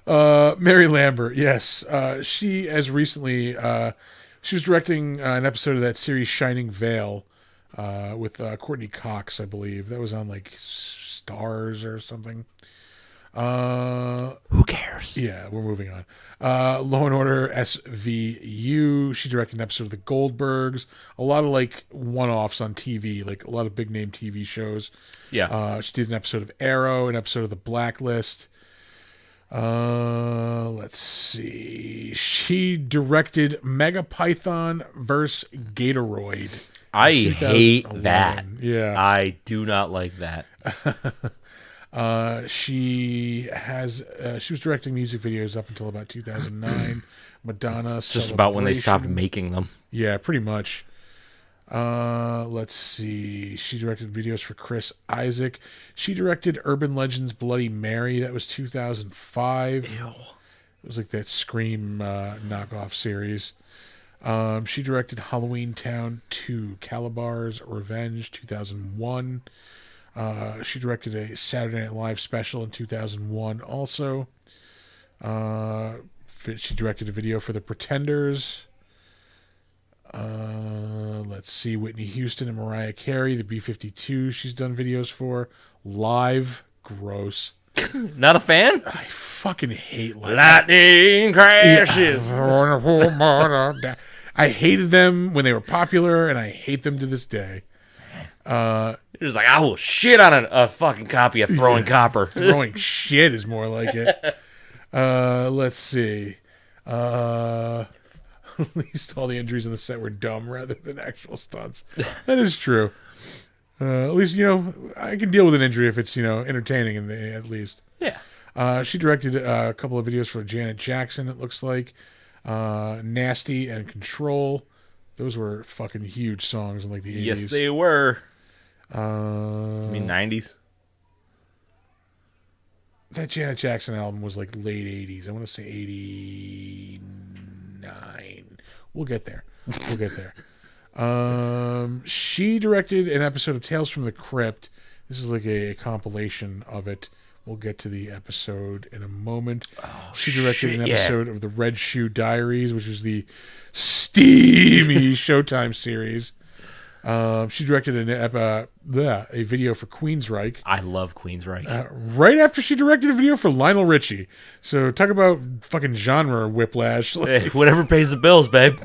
Mary Lambert, yes. She, as recently, she was directing an episode of that series Shining Vale with Courtney Cox, I believe. That was on like Stars or something. Who cares? Yeah, we're moving on. Law and Order SVU. She directed an episode of The Goldbergs. A lot of like one-offs on TV, like a lot of big-name TV shows. Yeah. She did an episode of Arrow, an episode of The Blacklist. Let's see. She directed Megapython vs. Gatoroid. I hate that. Yeah. I do not like that. She was directing music videos up until about 2009. Madonna. It's just about when they stopped making them. Yeah, pretty much. Let's see. She directed videos for Chris Isaac. She directed Urban Legends Bloody Mary. That was 2005. Ew. It was like that Scream knockoff series. She directed Halloween Town 2, Calabar's Revenge, 2001. She directed a Saturday Night Live special in 2001 also. She directed a video for The Pretenders. Let's see. Whitney Houston and Mariah Carey, the B-52 she's done videos for. Live. Gross. Not a fan? I fucking hate Live. Lightning crashes. I hated them when they were popular, and I hate them to this day. You're just like, I will shit on a fucking copy of Throwing Copper. Throwing shit is more like it. Let's see. At least all the injuries on the set were dumb rather than actual stunts. That is true. At least, I can deal with an injury if it's, entertaining at least. Yeah. She directed a couple of videos for Janet Jackson, it looks like. Nasty and Control. Those were fucking huge songs in like the 80s. Yes, they were. I 90s? That Janet Jackson album was like late 80s. I want to say 89. We'll get there. She directed an episode of Tales from the Crypt. This is like a compilation of it. We'll get to the episode in a moment. She directed an episode of the Red Shoe Diaries, which was the steamy Showtime series. She directed a video for Queensryche. I love Queensryche. Right after she directed a video for Lionel Richie. So talk about fucking genre whiplash. Hey, whatever pays the bills, babe.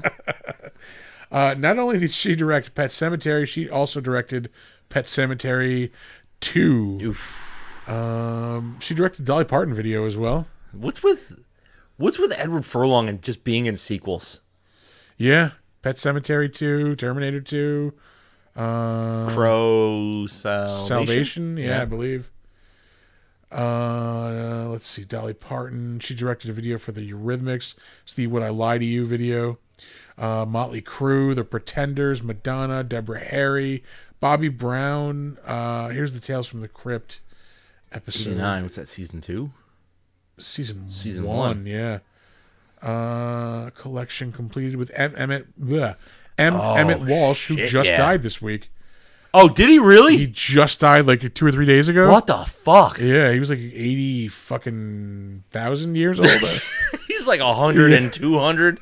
Not only did she direct Pet Sematary, she also directed Pet Sematary 2. Oof. She directed Dolly Parton video as well. What's with Edward Furlong and just being in sequels? Yeah. Pet Sematary 2, Terminator 2. Crow Salvation? Yeah, I believe. Let's see. Dolly Parton. She directed a video for the Eurythmics. It's the Would I Lie to You video. Motley Crue, The Pretenders, Madonna, Deborah Harry, Bobby Brown. Here's the Tales from the Crypt episode. 89. What's that, season 2? Season 1, 1, yeah. Collection completed with Emmett Walsh, who just died this week. Oh, did he really? He just died like 2 or 3 days ago. What the fuck? Yeah, he was like 80 fucking thousand years old. He's like 100 and 200.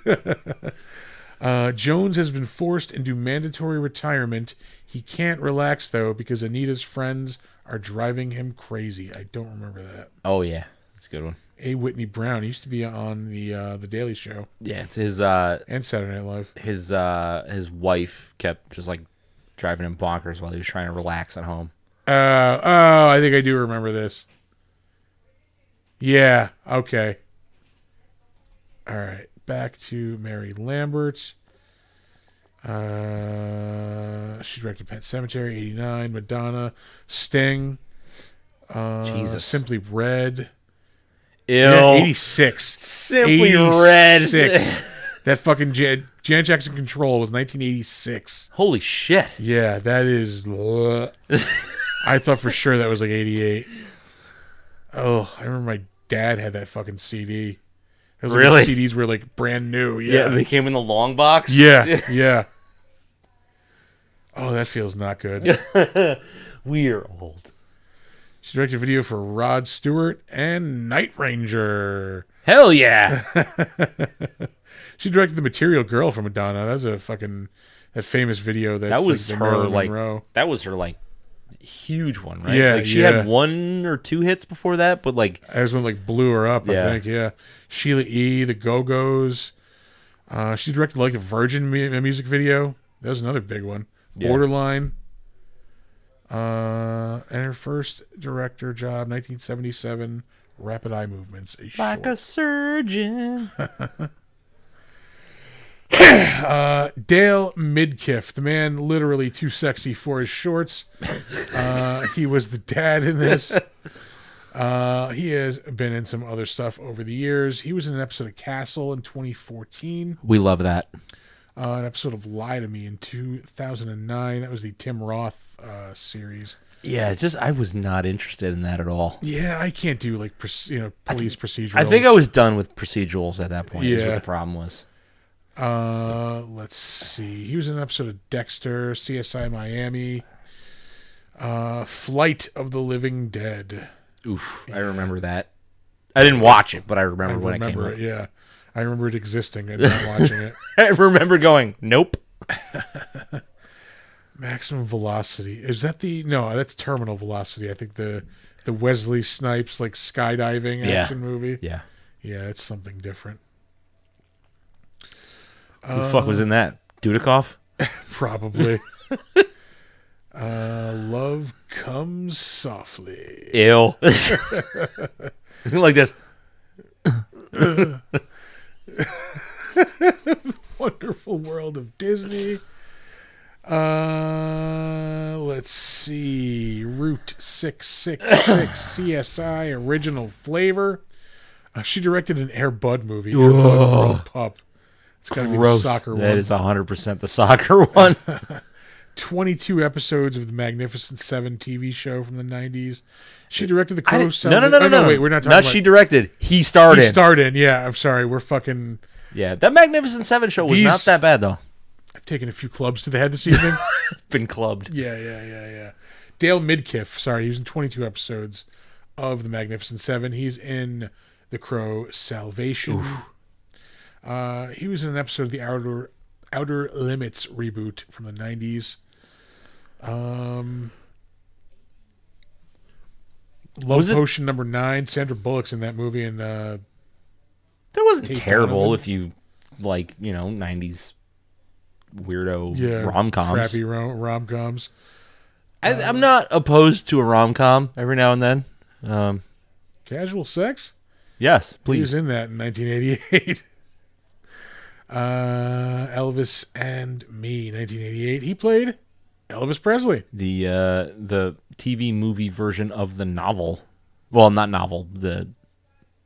Jones has been forced into mandatory retirement. He can't relax though because Anita's friends are driving him crazy. I don't remember that. Oh yeah, that's a good one. A. Whitney Brown. He used to be on the Daily Show. Yeah, it's his and Saturday Night Live. His wife kept just like driving him bonkers while he was trying to relax at home. I think I do remember this. Yeah, okay. All right, back to Mary Lambert. She directed Pet Sematary, 89, Madonna, Sting, Jesus. Simply Red. Ew. Yeah, 86. Simply 86. Red. That fucking Janet Jackson Control was 1986. Holy shit. Yeah, that is... I thought for sure that was like 88. Oh, I remember my dad had that fucking CD. Those really? CDs were like brand new. Yeah, they came in the long box? Yeah. Oh, that feels not good. We're old. She directed a video for Rod Stewart and Night Ranger. Hell yeah. She directed The Material Girl for Madonna. That was a fucking that famous video. That was like her like that was her like huge one, right? Yeah, like she had 1 or 2 hits before that, but like that was when like blew her up. I think. Yeah. Sheila E. The Go-Go's. She directed like the Virgin music video. That was another big one. Yeah. Borderline. And her first director job, 1977, Rapid Eye Movements. Like a surgeon. Dale Midkiff, the man literally too sexy for his shorts. He was the dad in this. He has been in some other stuff over the years. He was in an episode of Castle in 2014. We love that. An episode of Lie to Me in 2009. That was the Tim Roth series. Yeah, I was not interested in that at all. Yeah, I can't do like police procedurals. I think I was done with procedurals at that point. Yeah, is what the problem was. Let's see. He was in an episode of Dexter, CSI Miami, Flight of the Living Dead. Oof, yeah. I remember that. I didn't watch it, but I remember when it came out. Yeah, I remember it existing and not watching it. I remember going, nope. Maximum Velocity. Is that no, that's Terminal Velocity. I think the Wesley Snipes like skydiving action movie. Yeah. Yeah, it's something different. Who the fuck was in that? Dudikoff? Probably. Love comes softly. Ew. Like this. Wonderful World of Disney. Let's see. Route 666 CSI Original Flavor. She directed an Air Bud movie. Air Bud World Pup. It's got to be the soccer one. That is 100% the soccer one. 22 episodes of the Magnificent Seven TV show from the 90s. She directed the Crow. No. Wait, we're not talking Not about... she directed. He starred in. He starred in, yeah. I'm sorry. We're fucking... Yeah, that Magnificent Seven show was not that bad, though. I've taken a few clubs to the head this evening. Been clubbed. Yeah. Dale Midkiff. Sorry, he was in 22 episodes of the Magnificent Seven. He's in The Crow Salvation. He was in an episode of the Outer Limits reboot from the 90s. Love Potion number 9. Sandra Bullock's in that movie. And that wasn't terrible if you like, 90s weirdo rom-coms. Crappy rom-coms. I'm not opposed to a rom-com every now and then. Casual Sex? Yes, please. He was in that in 1988. Elvis and Me, 1988. He played Elvis Presley. The TV movie version of the novel. Well, not novel.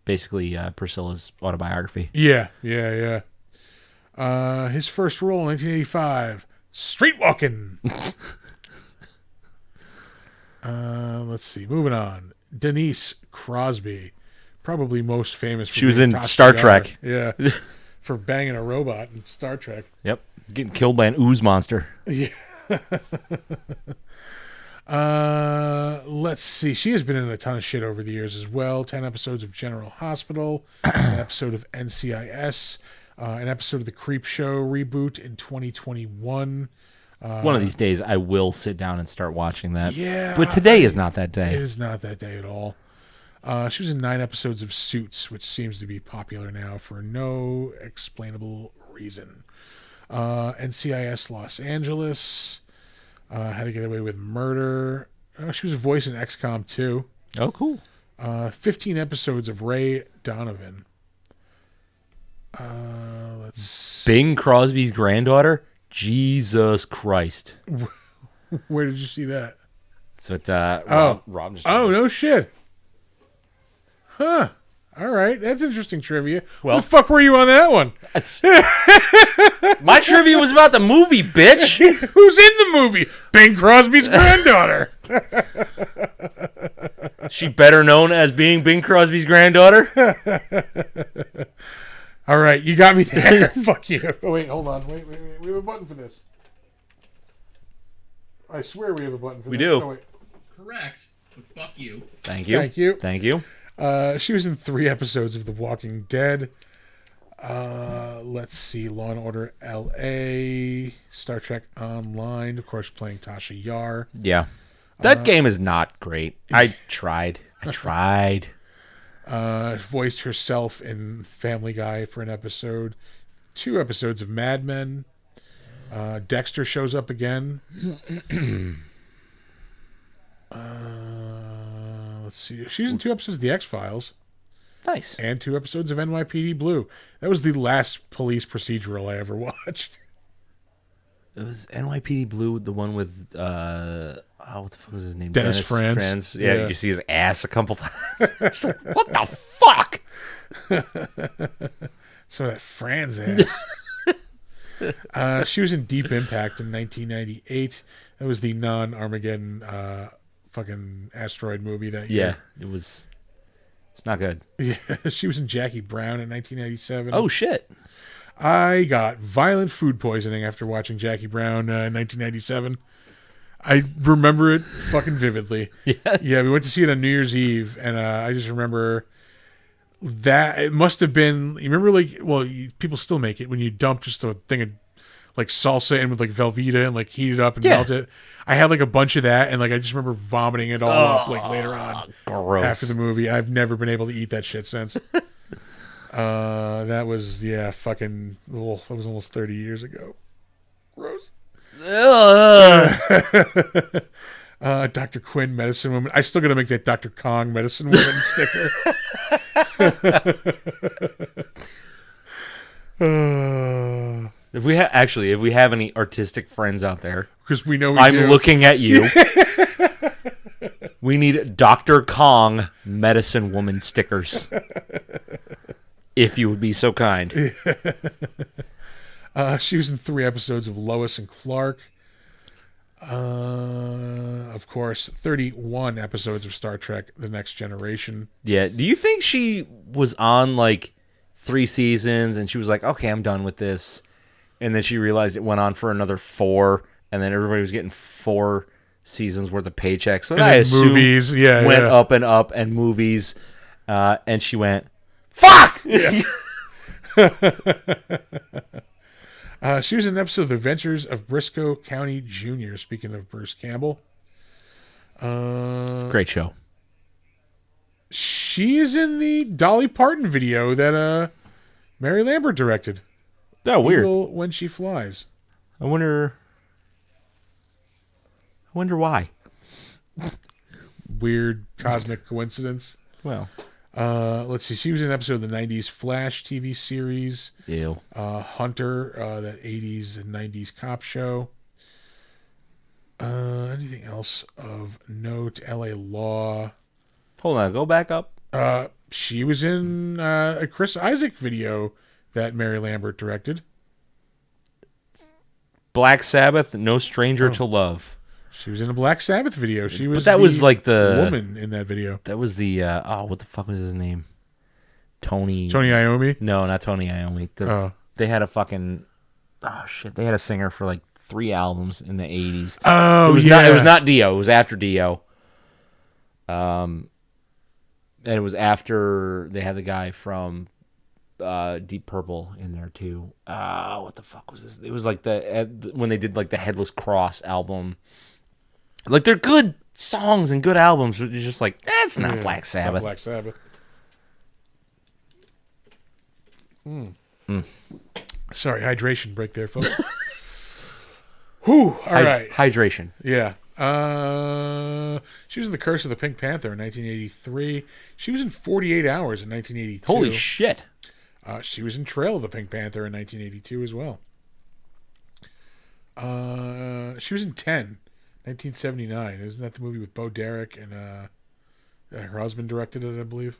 Basically Priscilla's autobiography. Yeah. His first role in 1985, Streetwalking. Let's see. Moving on. Denise Crosby, probably most famous. She was in Star Trek. Yeah, for banging a robot in Star Trek. Yep, getting killed by an ooze monster. Yeah. Let's see. She has been in a ton of shit over the years as well. 10 episodes of General Hospital, an episode of NCIS, an episode of The Creep Show reboot in 2021. One of these days, I will sit down and start watching that. Yeah. But today is not that day. It is not that day at all. She was in 9 episodes of Suits, which seems to be popular now for no explainable reason. NCIS Los Angeles. How to Get Away with Murder. She was a voice in XCOM 2. Oh, cool. 15 episodes of Ray Donovan. Let's see. Bing Crosby's granddaughter? Jesus Christ. Where did you see that? So Rob just... Oh, no shit. Huh. All right. That's interesting trivia. Well, what the fuck were you on that one? My trivia was about the movie, bitch. Who's in the movie? Bing Crosby's granddaughter. She better known as being Bing Crosby's granddaughter? All right. You got me there. Fuck you. Oh, wait. Hold on. Wait. We have a button for this. I swear we have a button for this. We do. Oh, wait. Correct. But fuck you. Thank you. Thank you. She was in 3 episodes of The Walking Dead. Let's see. Law and Order L.A. Star Trek Online. Of course, playing Tasha Yar. Yeah. That game is not great. I tried. Voiced herself in Family Guy for an episode. 2 episodes of Mad Men. Dexter shows up again. Let's see. She's in 2 episodes of The X-Files. Nice. And 2 episodes of NYPD Blue. That was the last police procedural I ever watched. It was NYPD Blue, the one with what the fuck was his name? Dennis Franz. Yeah, you see his ass a couple times. Just like, what the fuck? Some of that Franz ass. She was in Deep Impact in 1998. That was the non-Armageddon fucking asteroid movie that year. Yeah, it's not good. Yeah, she was in Jackie Brown in 1997. Oh, shit. I got violent food poisoning after watching Jackie Brown in 1997. I remember it fucking vividly. Yeah, we went to see it on New Year's Eve, and I just remember that it must have been. You remember, people still make it when you dump just a thing of like salsa in with like Velveeta and like heat it up and melt it. I had like a bunch of that, and like I just remember vomiting it all up like later on after the movie. I've never been able to eat that shit since. That was that was almost 30 years ago. Gross. Dr. Quinn, medicine woman. I still got to make that Dr. Kong, medicine woman sticker. If we have any artistic friends out there, because we know I'm looking at you. We need Dr. Kong medicine woman stickers. If you would be so kind. She was in 3 episodes of Lois and Clark. Of course, 31 episodes of Star Trek: The Next Generation. Yeah. Do you think she was on like 3 seasons and she was like, okay, I'm done with this? And then she realized it went on for another 4, and then everybody was getting 4 seasons worth of paychecks. So I assume movies, went up and up, and movies, and she went, fuck! Yeah. She was in an episode of The Adventures of Briscoe County Jr., speaking of Bruce Campbell. Great show. She is in the Dolly Parton video that Mary Lambert directed. Oh, weird. Eagle When She Flies. I wonder why. Weird cosmic coincidence. Well, let's see. She was in an episode of the 90s Flash TV series. ew. Hunter, that 80s and 90s cop show. Anything else of note? LA Law. Hold on, go back up. She was in a Chris Isaac video that Mary Lambert directed. Black Sabbath, No Stranger to Love. She was in a Black Sabbath video. She was. But that was like the woman in that video. That was the what the fuck was his name? Tony Iommi? No, not Tony Iommi. They had a fucking shit. They had a singer for like 3 albums in the 80s. Oh, it was yeah. It was not Dio. It was after Dio. And it was after they had the guy from Deep Purple in there too. What the fuck was this? It was like when they did like the Headless Cross album. Like they're good songs and good albums, but you're just like, that's not Black Sabbath. Not Black Sabbath. Sorry, hydration break there, folks. Whew. All right. Hydration. Yeah. She was in The Curse of the Pink Panther in 1983. She was in 48 Hours in 1982. Holy shit. She was in Trail of the Pink Panther in 1982 as well. She was in 10, 1979. Isn't that the movie with Bo Derek and her husband directed it, I believe?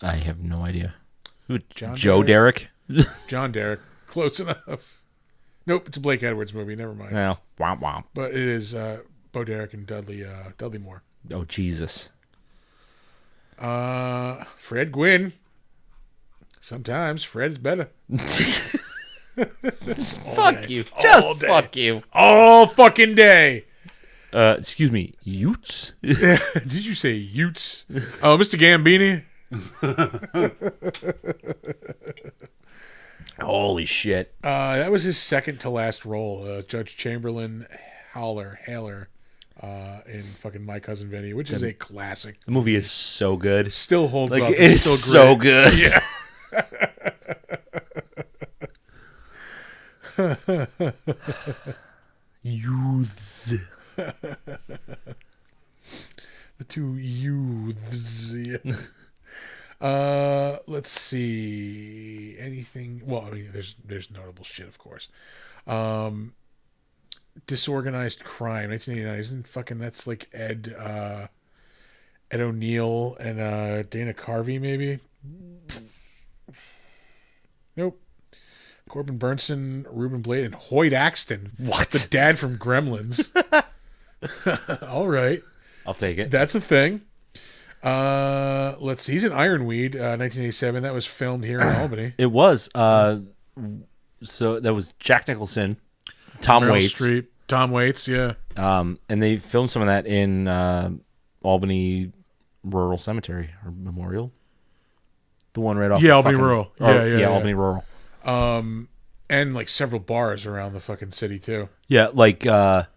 I have no idea. Who, John Joe Derek? John Derek. Close enough. Nope, it's a Blake Edwards movie. Never mind. Well, womp womp. But it is Bo Derek and Dudley Moore. Oh, Jesus. Fred Gwynn. Sometimes Fred's better. Fuck you. Just fuck you. All fucking day. Excuse me, Utes? Did you say Utes? Oh, Mr. Gambini. Holy shit. That was his second to last role. Judge Chamberlain Haller in fucking My Cousin Vinny, which is a classic. The movie is so good. Still holds like, up. It is still so good. Yeah. Youths. The 2 youths. Yeah. Let's see. Anything? Well, I mean, there's notable shit, of course. Disorganized Crime, 1989. Isn't fucking that's like Ed O'Neill and Dana Carvey, maybe? Nope. Corbin Burnson, Reuben Blade, and Hoyt Axton. What? The dad from Gremlins. All right. I'll take it. That's the thing. Let's see. He's in Ironweed, 1987. That was filmed here in Albany. It was. So that was Jack Nicholson, Tom Meryl Waits. Streep, Tom Waits, yeah. And they filmed some of that in Albany Rural Cemetery or Memorial. The one right off. Yeah, the Albany fucking, Rural. Yeah, Albany Rural. And like several bars around the fucking city too. Yeah, like that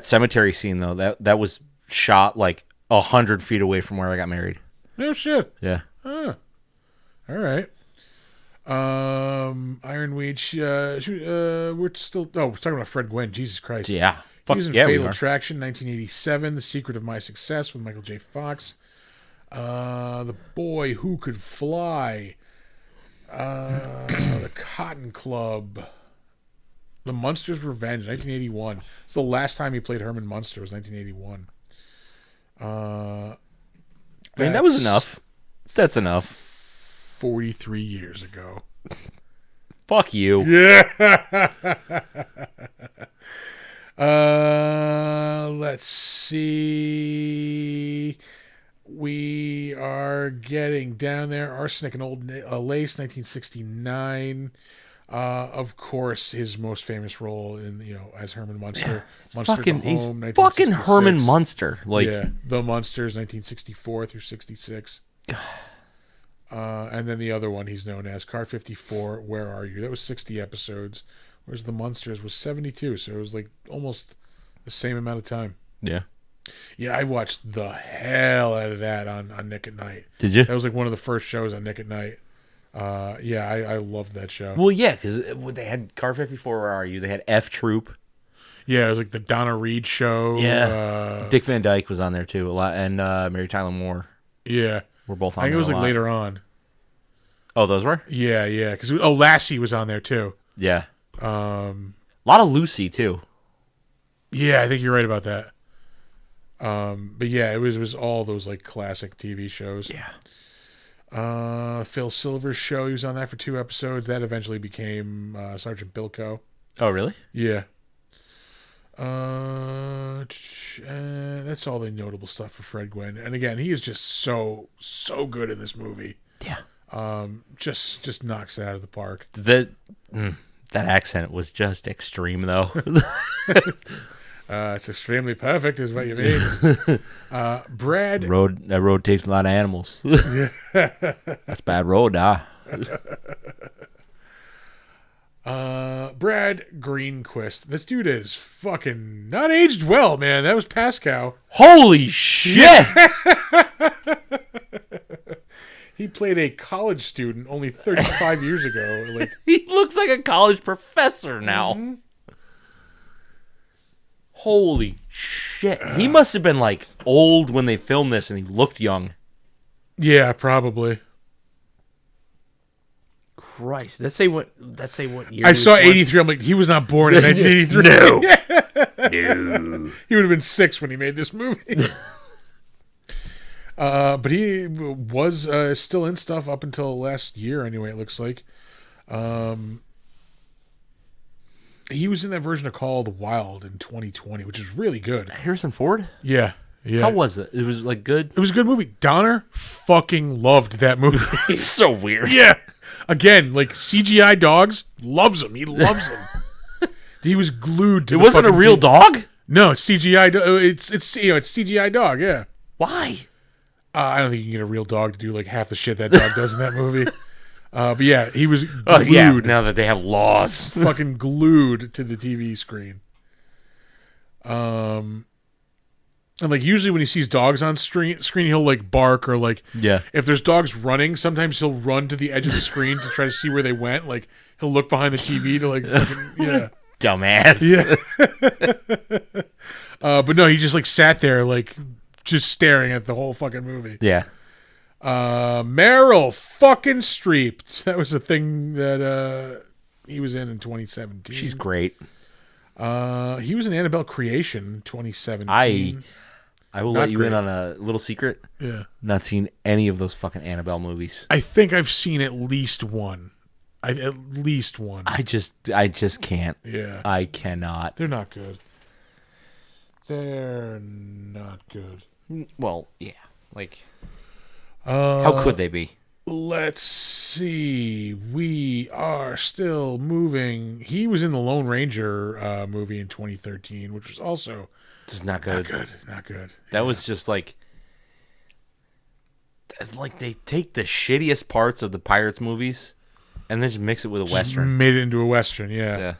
cemetery scene though. That was shot like 100 feet away from where I got married. No shit. Yeah. Huh. All right. Ironweed. We're still. Oh, we're talking about Fred Gwynn. Jesus Christ. Yeah. He was in yeah, Fatal Attraction, 1987. The Secret of My Success with Michael J. Fox. The Boy Who Could Fly. The Cotton Club. The Munsters' Revenge, 1981. It's the last time he played Herman Munster. Was 1981. I mean, that was enough. That's enough. 43 years ago. Fuck you. Yeah. Let's see. We are getting down there. Arsenic and Old Lace, 1969. Of course, his most famous role in as Herman Munster. Munster Fucking, Go he's Home, fucking Herman Munster. Like, yeah, The Munsters, 1964 through 66. And then the other one he's known as Car 54. Where Are You? That was 60 episodes. Whereas The Munsters was 72, so it was like almost the same amount of time. yeah. Yeah, I watched the hell out of that on Nick at Night. Did you? That was like one of the first shows on Nick at Night. Yeah, I loved that show. Well, yeah, because they had Car 54. Where Are You? They had F Troop. Yeah, it was like the Donna Reed show. Yeah. Dick Van Dyke was on there too a lot, and Mary Tyler Moore. Yeah, Were both on. I think there it was a like lot. later on. Oh, those were. Yeah, because Lassie was on there too. Yeah. A lot of Lucy too. Yeah, I think you're right about that. But yeah, it was all those like classic TV shows. Yeah. Phil Silver's show, he was on that for 2 episodes. That eventually became Sergeant Bilko. Oh, really? Yeah. That's all the notable stuff for Fred Gwynn. And again, he is just so good in this movie. Yeah. Just knocks it out of the park. That accent was just extreme, though. It's extremely perfect, is what you mean. Brad. That road takes a lot of animals. That's bad road, Brad Greenquist. This dude is fucking not aged well, man. That was Pascal. Holy shit! He played a college student only 35 years ago. Like, He looks like a college professor now. Mm-hmm. Holy shit! He must have been like old when they filmed this, and he looked young. yeah, probably. Christ, let's say what year. I saw 83. I'm like, he was not born in 1983. No. He would have been 6 when he made this movie. But he was still in stuff up until last year, anyway, it looks like. He was in that version of Call of the Wild in 2020, which is really good. Harrison Ford? Yeah. How was it? It was like good? It was a good movie. Donner fucking loved that movie. It's so weird. Yeah. Again, like CGI dogs, loves him. He loves them. He was glued to It the wasn't a fucking real dog? No, it's CGI. It's CGI dog, yeah. Why? I don't think you can get a real dog to do like half the shit that dog does in that movie. But yeah, he was glued. Oh, yeah, now that they have laws. Fucking glued to the TV screen. And like usually when he sees dogs on screen he'll like bark or like if there's dogs running, sometimes he'll run to the edge of the screen to try to see where they went. Like he'll look behind the TV to like fucking, Dumbass. Yeah. But no, he just like sat there like just staring at the whole fucking movie. Yeah. Meryl fucking Streep. That was the thing that he was in 2017. She's great. He was in Annabelle Creation 2017. I will let you in on a little secret. Yeah. Not seen any of those fucking Annabelle movies. I think I've seen at least one. At least one. I just can't. Yeah. I cannot. They're not good. They're not good. Well, yeah. Like, how could they be? Let's see. We are still moving. He was in the Lone Ranger movie in 2013, which was also Just not good. Not good. That was just like they take the shittiest parts of the Pirates movies and then just mix it with a Western. Made it into a Western, yeah.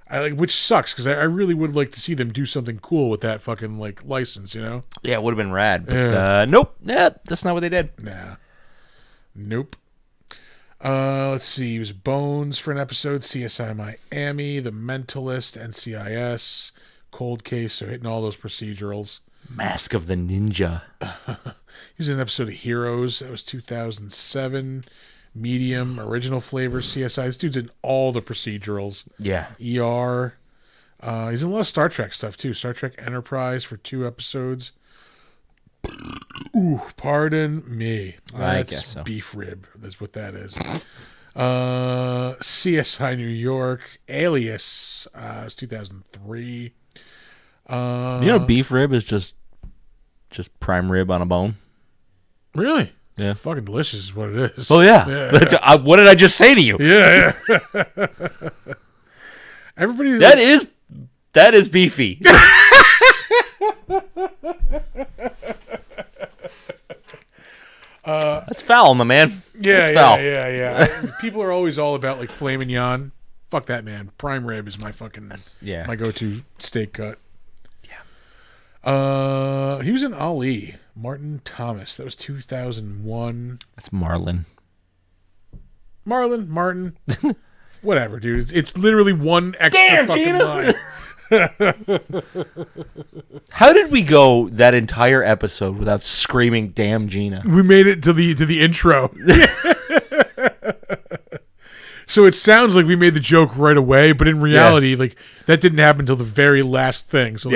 Yeah. Which sucks because I really would like to see them do something cool with that fucking like license, you know? Yeah, it would have been rad. But nope. Yeah, that's not what they did. Nah. Nope. Let's see. He was Bones for an episode. CSI Miami, The Mentalist, NCIS, Cold Case. So hitting all those procedurals. Mask of the Ninja. He was in an episode of Heroes. That was 2007. Medium, Original Flavor, CSI. This dude's in all the procedurals. Yeah. ER. He's in a lot of Star Trek stuff, too. Star Trek Enterprise for 2 episodes. Ooh, pardon me. I guess so. Beef rib. That's what that is. CSI New York. Alias. It's 2003. Beef rib is just prime rib on a bone. Really? Yeah. Fucking delicious is what it is. Oh, yeah. What did I just say to you? Yeah. Everybody. That is beefy. That's foul, my man. Yeah, That's foul. yeah. People are always all about like filet mignon. Fuck that, man. Prime rib is my fucking my go-to steak cut. Yeah. He was in Ali. Martin Thomas. That was 2001. That's Marlin. Martin. Whatever, dude. It's literally one extra fucking Gina! line. How did we go that entire episode without screaming "Damn Gina"? We made it to the intro. So it sounds like we made the joke right away, but in reality, like that didn't happen until the very last thing. So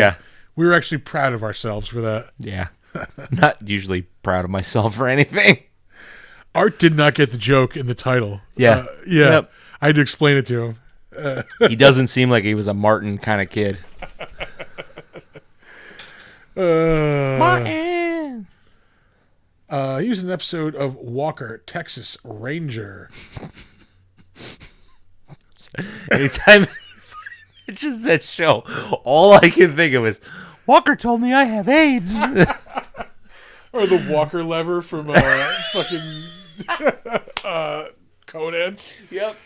we were actually proud of ourselves for that. Yeah. Not usually proud of myself for anything. Art did not get the joke in the title. Yeah. Yep. I had to explain it to him. He doesn't seem like he was a Martin kind of kid. Martin. He was in an episode of Walker, Texas Ranger. Anytime it's just that show, all I can think of is Walker told me I have AIDS. Or the Walker lever from fucking Conan. Yep.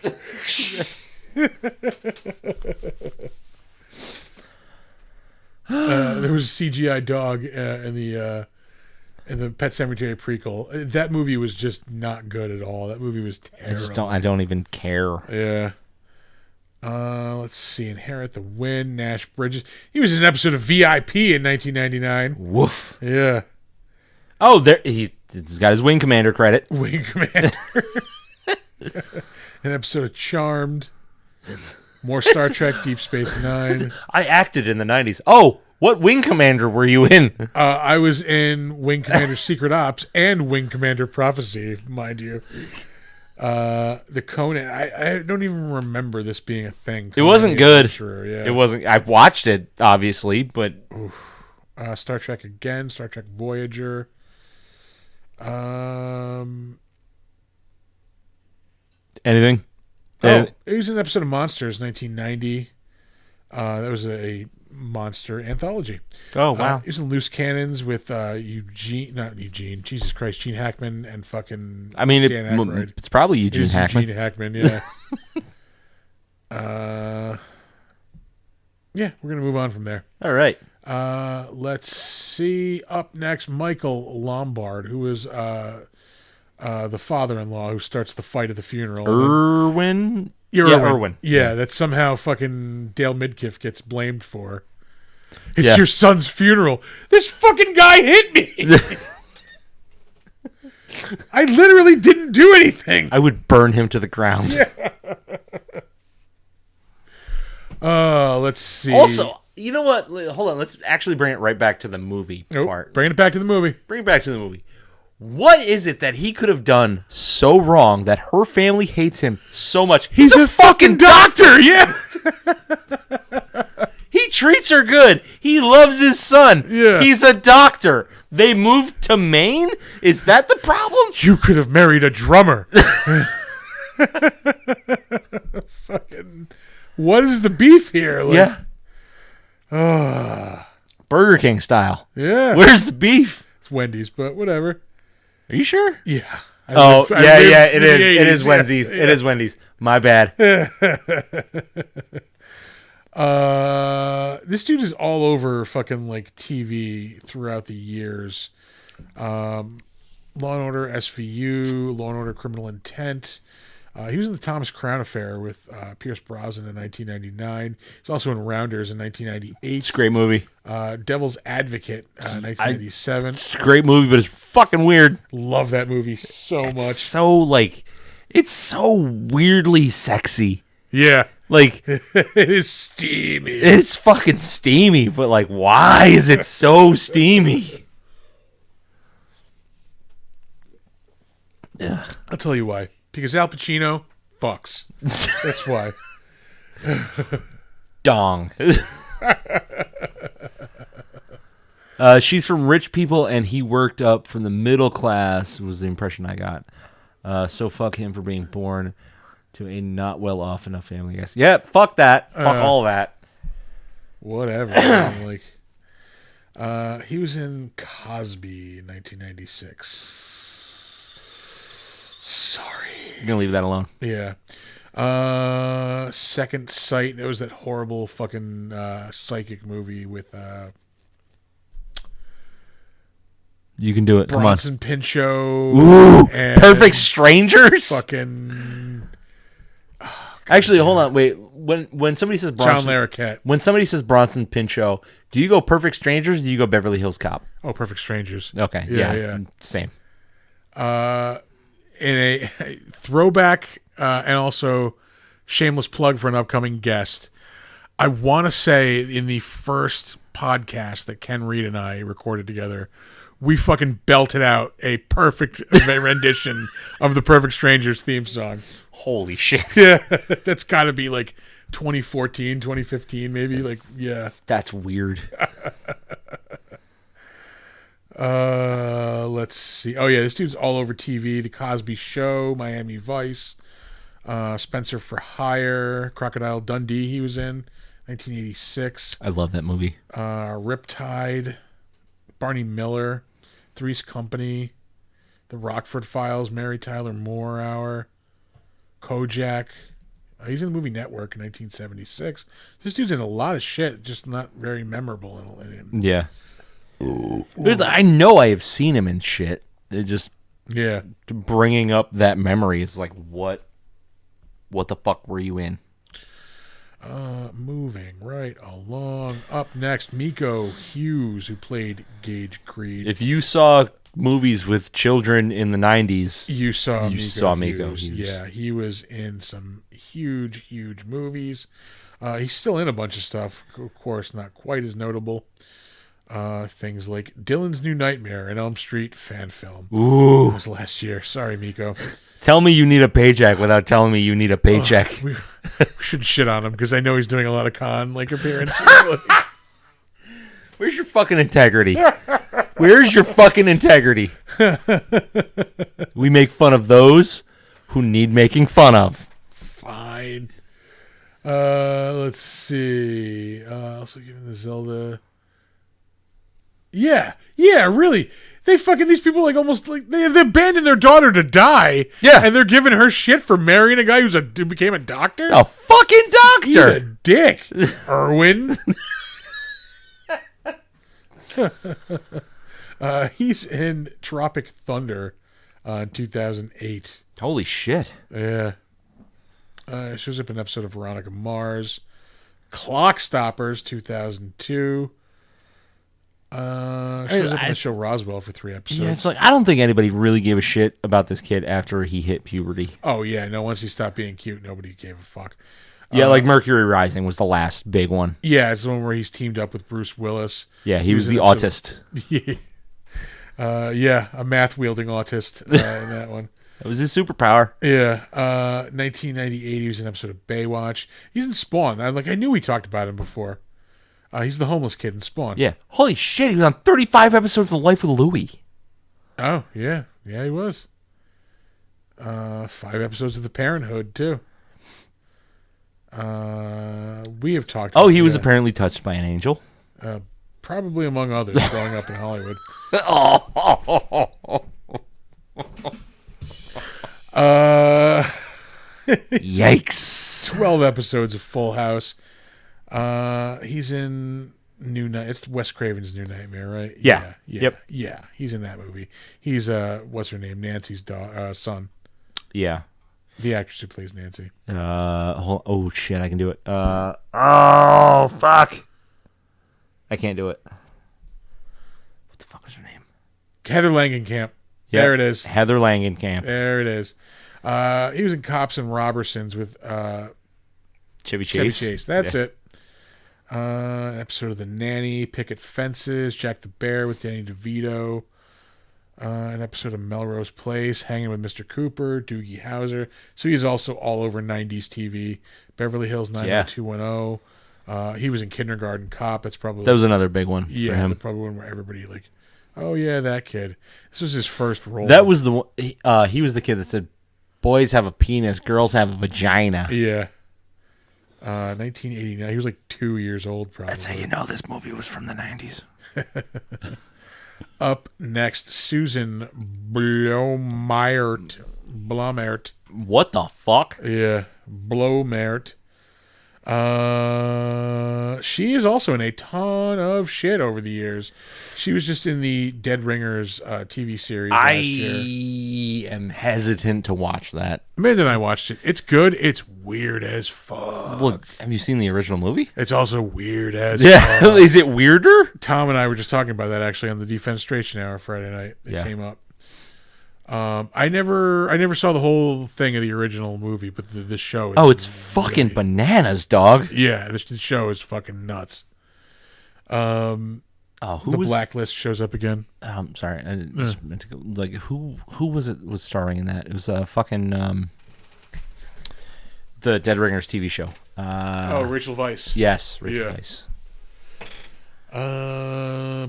There was a CGI dog in the Pet Sematary prequel. That movie was just not good at all. That movie was terrible. I don't even care. Yeah. Let's see. Inherit the Wind, Nash Bridges. He was in an episode of VIP in 1999. Woof. Yeah. Oh, he's got his Wing Commander credit. Wing Commander. An episode of Charmed. More Star Trek, Deep Space Nine. I acted in the 90s. Oh, what Wing Commander were you in? I was in Wing Commander Secret Ops and Wing Commander Prophecy, mind you. The Conan, I don't even remember this being a thing. It wasn't good. Yeah. It wasn't. I watched it, obviously, but... Star Trek again, Star Trek Voyager. Anything? It was an episode of Monsters, 1990. That was a monster anthology. Oh, wow. He was in Loose Cannons with Gene Hackman and fucking Dan Aykroyd. It's probably Eugene Hackman. Gene Hackman, yeah. Yeah, we're going to move on from there. All right. Let's see. Up next, Michael Lombard, who is the father-in-law who starts the fight at the funeral. Irwin? Irwin. Yeah, that somehow fucking Dale Midkiff gets blamed for. It's your son's funeral. This fucking guy hit me. I literally didn't do anything. I would burn him to the ground. Yeah. Let's see. Also, you know what? Hold on. Let's actually bring it right back to the movie part. Bring it back to the movie. Bring it back to the movie. What is it that he could have done so wrong that her family hates him so much? He's a fucking doctor, yeah. He treats her good. He loves his son. Yeah. He's a doctor. They moved to Maine? Is that the problem? You could have married a drummer. Fucking, what is the beef here? Like, Burger King style. Yeah. Where's the beef? It's Wendy's, but whatever. Are you sure? Yeah. It is. It is Wendy's. Yeah. It is Wendy's. My bad. This dude is all over fucking like TV throughout the years. Law and Order SVU, Law and Order Criminal Intent. He was in the Thomas Crown Affair with Pierce Brosnan in 1999. He's also in Rounders in 1998. It's a great movie. Devil's Advocate, 1997. It's a great movie, but it's fucking weird. Love that movie so much. It's so weirdly sexy. Yeah. Like, it is steamy. It's fucking steamy, but like, why is it so steamy? Yeah. I'll tell you why. Because Al Pacino fucks. That's why. Dong. She's from rich people, and he worked up from the middle class, was the impression I got. So fuck him for being born to a not well off enough family, I guess. Yeah, fuck that. Fuck all that. Whatever. Man. Like, he was in Cosby in 1996. Sorry. You're gonna leave that alone. Yeah. Second Sight. That was that horrible fucking psychic movie with You can do it. Bronson Pinchot. Ooh, and Perfect Strangers. Fucking. Actually, hold on. Wait. When somebody says Bronson, John Larroquette. when somebody says Bronson Pinchot, do you go Perfect Strangers or do you go Beverly Hills Cop? Oh, Perfect Strangers. Okay. Yeah. Same. In a throwback and also shameless plug for an upcoming guest, I want to say in the first podcast that Ken Reed and I recorded together, we fucking belted out a perfect rendition of the Perfect Strangers theme song. Holy shit. Yeah, that's got to be like 2014, 2015 maybe. Like, yeah. That's weird. Let's see. Oh yeah, this dude's all over TV. The Cosby Show, Miami Vice, Spencer for Hire, Crocodile Dundee. He was in 1986. I love that movie. Riptide, Barney Miller, Three's Company, The Rockford Files, Mary Tyler Moore Hour, Kojak. He's in the movie Network in 1976. This dude's in a lot of shit, just not very memorable. Yeah. I know I have seen him in shit. It just bringing up that memory is like, what the fuck were you in? Moving right along. Up next, Miko Hughes, who played Gage Creed. If you saw movies with children in the 90s, you saw Miko Hughes. Yeah, he was in some huge movies. He's still in a bunch of stuff. Of course, not quite as notable. Things like Dylan's New Nightmare and Elm Street fan film. Ooh. It was last year. Sorry, Miko. Tell me you need a paycheck without telling me you need a paycheck. We should shit on him because I know he's doing a lot of con appearances. Where's your fucking integrity? Where's your fucking integrity? We make fun of those who need making fun of. Fine. Let's see. Also giving the Zelda. Yeah, really. They fucking, these people like almost like they abandoned their daughter to die. Yeah. And they're giving her shit for marrying a guy who became a doctor? A fucking doctor. Eat a dick, Irwin. He's in Tropic Thunder in 2008. Holy shit. Yeah. Shows up in an episode of Veronica Mars. Clock Stoppers, 2002. Shows up in the show Roswell for 3 episodes. Yeah, it's like, I don't think anybody really gave a shit about this kid after he hit puberty. Oh, yeah. No, once he stopped being cute, nobody gave a fuck. Yeah, like Mercury Rising was the last big one. Yeah, it's the one where he's teamed up with Bruce Willis. Yeah, he was the autist. Yeah, a math-wielding autist in that one. That was his superpower. Yeah. 1998, he was in an episode of Baywatch. He's in Spawn. I knew we talked about him before. He's the homeless kid in Spawn. Yeah. Holy shit, he was on 35 episodes of Life with Louie. Oh, yeah. Yeah, he was. 5 episodes of The Parenthood, too. We have talked about Oh, he was apparently touched by an angel. Probably among others growing up in Hollywood. Yikes. 12 episodes of Full House. He's in New Night. It's Wes Craven's New Nightmare, right? Yeah. Yeah. Yep. Yeah. He's in that movie. He's what's her name? Nancy's son. Yeah. The actress who plays Nancy. Oh shit, I can do it. Oh fuck, I can't do it. What the fuck was her name? Heather Langenkamp. Yep. There it is. Heather Langenkamp. There it is. He was in Cops and Robertsons with Chevy Chase. Chevy Chase. That's it. An episode of The Nanny, Picket Fences, Jack the Bear with Danny DeVito. An episode of Melrose Place, Hanging with Mr. Cooper, Doogie Howser. So he's also all over 90s TV. Beverly Hills 90210. He was in Kindergarten Cop. That was another big one. Yeah, for him. probably one where everybody like, oh yeah, that kid. This was his first role. That was the one. He was the kid that said, "Boys have a penis, girls have a vagina." Yeah. 1989. He was like 2 years old, probably. That's how you know this movie was from the 90s. Up next, Susan Blommaert. What the fuck? Yeah, Blommaert. She is also in a ton of shit over the years. She was just in the Dead Ringers TV series last year. I am hesitant to watch that. Amanda and I watched it. It's good. It's weird as fuck. Well, have you seen the original movie? It's also weird as Yeah. fuck. Is it weirder? Tom and I were just talking about that actually on the Defenestration Hour Friday night. It came up. I never saw the whole thing of the original movie, but this show is it's fucking bananas, dog. Yeah, this show is fucking nuts. The Blacklist shows up again. Sorry, I just meant to go, like who was starring in that? It was fucking the Dead Ringers TV show. Rachel Weisz. Yes, Rachel Weisz.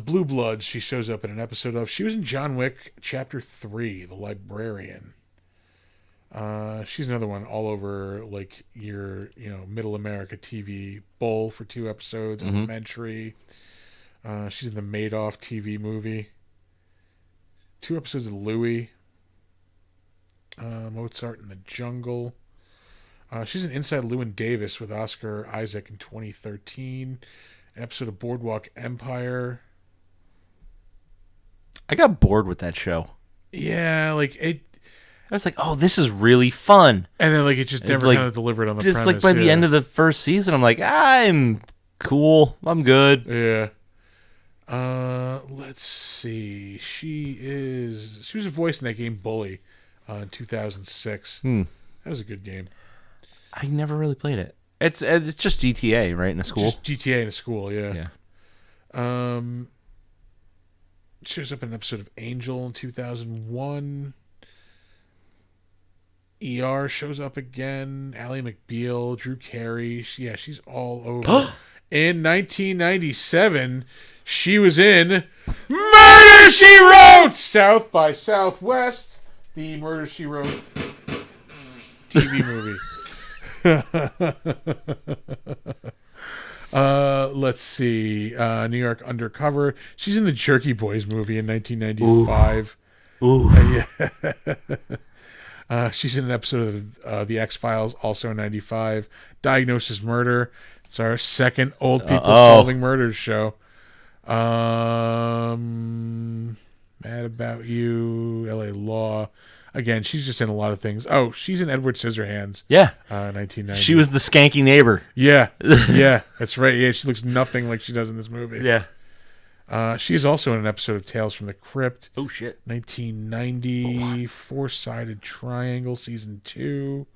Blue Bloods, she shows up in an episode of. She was in John Wick Chapter 3, The Librarian. She's another one all over like your, Middle America TV. Bull for 2 episodes, Elementary. She's in the Madoff TV movie. 2 episodes of Louie. Mozart in the Jungle. She's in Inside Llewyn Davis with Oscar Isaac in 2013. An episode of Boardwalk Empire. I got bored with that show. Yeah, like it. I was like, "Oh, this is really fun," and then like it just never kind of delivered on the premise. Just like by the end of the first season, I'm like, "I'm cool. I'm good." Yeah. Let's see. She was a voice in that game Bully, in 2006. That was a good game. I never really played it. It's just GTA, right? In a school? Just GTA in a school, yeah. Shows up in an episode of Angel in 2001. ER shows up again. Ally McBeal, Drew Carey. She's all over. In 1997, she was in Murder, She Wrote! South by Southwest. The Murder, She Wrote TV movie. Let's see. New York Undercover. She's in the Jerky Boys movie in 1995. She's in an episode of The X-Files, also in 95. Diagnosis Murder. It's our second old people solving murders show. Mad About You, LA Law. Again, she's just in a lot of things. Oh, she's in Edward Scissorhands. Yeah. 1990. She was the skanky neighbor. Yeah. Yeah, that's right. Yeah, she looks nothing like she does in this movie. Yeah. She's also in an episode of Tales from the Crypt. Oh, shit. 1990. Four-Sided Triangle, Season 2.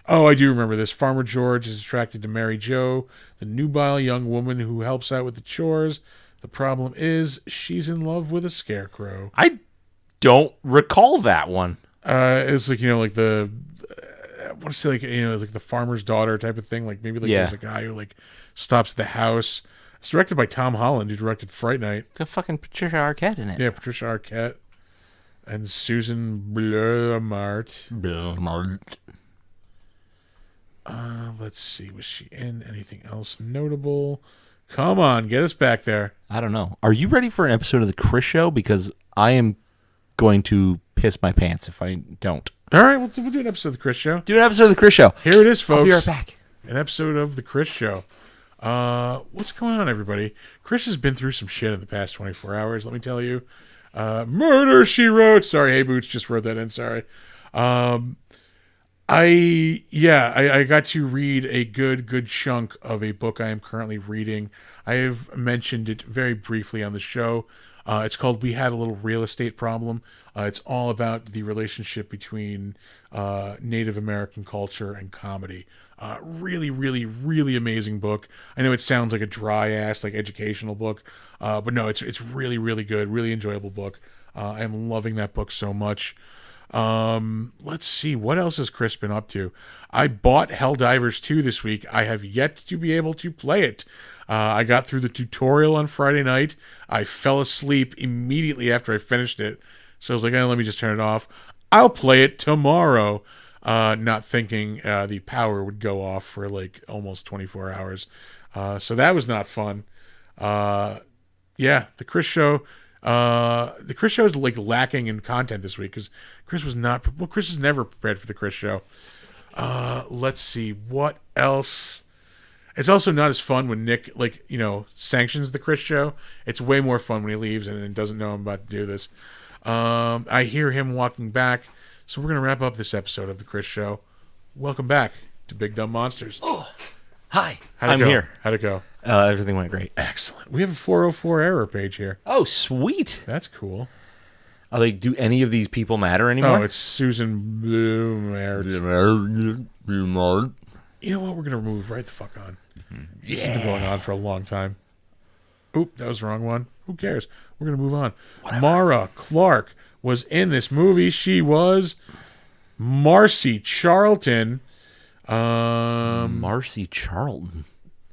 Oh, I do remember this. Farmer George is attracted to Mary Jo, the nubile young woman who helps out with the chores. The problem is she's in love with a scarecrow. I don't recall that one. It's like, like the, I want to say like, it's like the farmer's daughter type of thing. Like maybe like there's a guy who like stops at the house. It's directed by Tom Holland, who directed Fright Night. The fucking Patricia Arquette in it. Yeah, Patricia Arquette. And Susan Blommaert. Let's see. Was she in anything else notable? Come on, get us back there. I don't know. Are you ready for an episode of The Chris Show? Because I am going to piss my pants if I don't. All right, we'll do an episode of The Chris Show. Do an episode of The Chris Show. Here it is, folks. I'll be right back. An episode of The Chris Show. What's going on, everybody? Chris has been through some shit in the past 24 hours, let me tell you. Murder, She Wrote. Sorry, Hey Boots just wrote that in. Sorry. I got to read a good chunk of a book I am currently reading. I have mentioned it very briefly on the show. It's called We Had a Little Real Estate Problem. It's all about the relationship between Native American culture and comedy. Really, really, really amazing book. I know it sounds like a dry ass, like educational book, but no, it's really, really good, really enjoyable book. I am loving that book so much. Let's see, what else has Chris been up to? I bought Helldivers 2 this week. I have yet to be able to play it. I got through the tutorial on Friday night. I fell asleep immediately after I finished it. So I was like, let me just turn it off. I'll play it tomorrow. Not thinking the power would go off for like almost 24 hours. So that was not fun. The Chris show. The Chris show is like lacking in content this week because Chris was not. Well, Chris is never prepared for the Chris show. Let's see what else. It's also not as fun when Nick, sanctions the Chris show. It's way more fun when he leaves and doesn't know I'm about to do this. I hear him walking back, so we're gonna wrap up this episode of the Chris show. Welcome back to Big Dumb Monsters. Oh, hi. I'm here. How'd it go? Everything went great. Excellent. We have a 404 error page here. Oh, sweet. That's cool. Do any of these people matter anymore? Oh, it's Susan Bloomert. You know what? We're gonna move right the fuck on. This has been going on for a long time. Oop, that was the wrong one. Who cares? We're gonna move on. Whatever. Mara Clark was in this movie. She was Marcy Charlton. Marcy Charlton.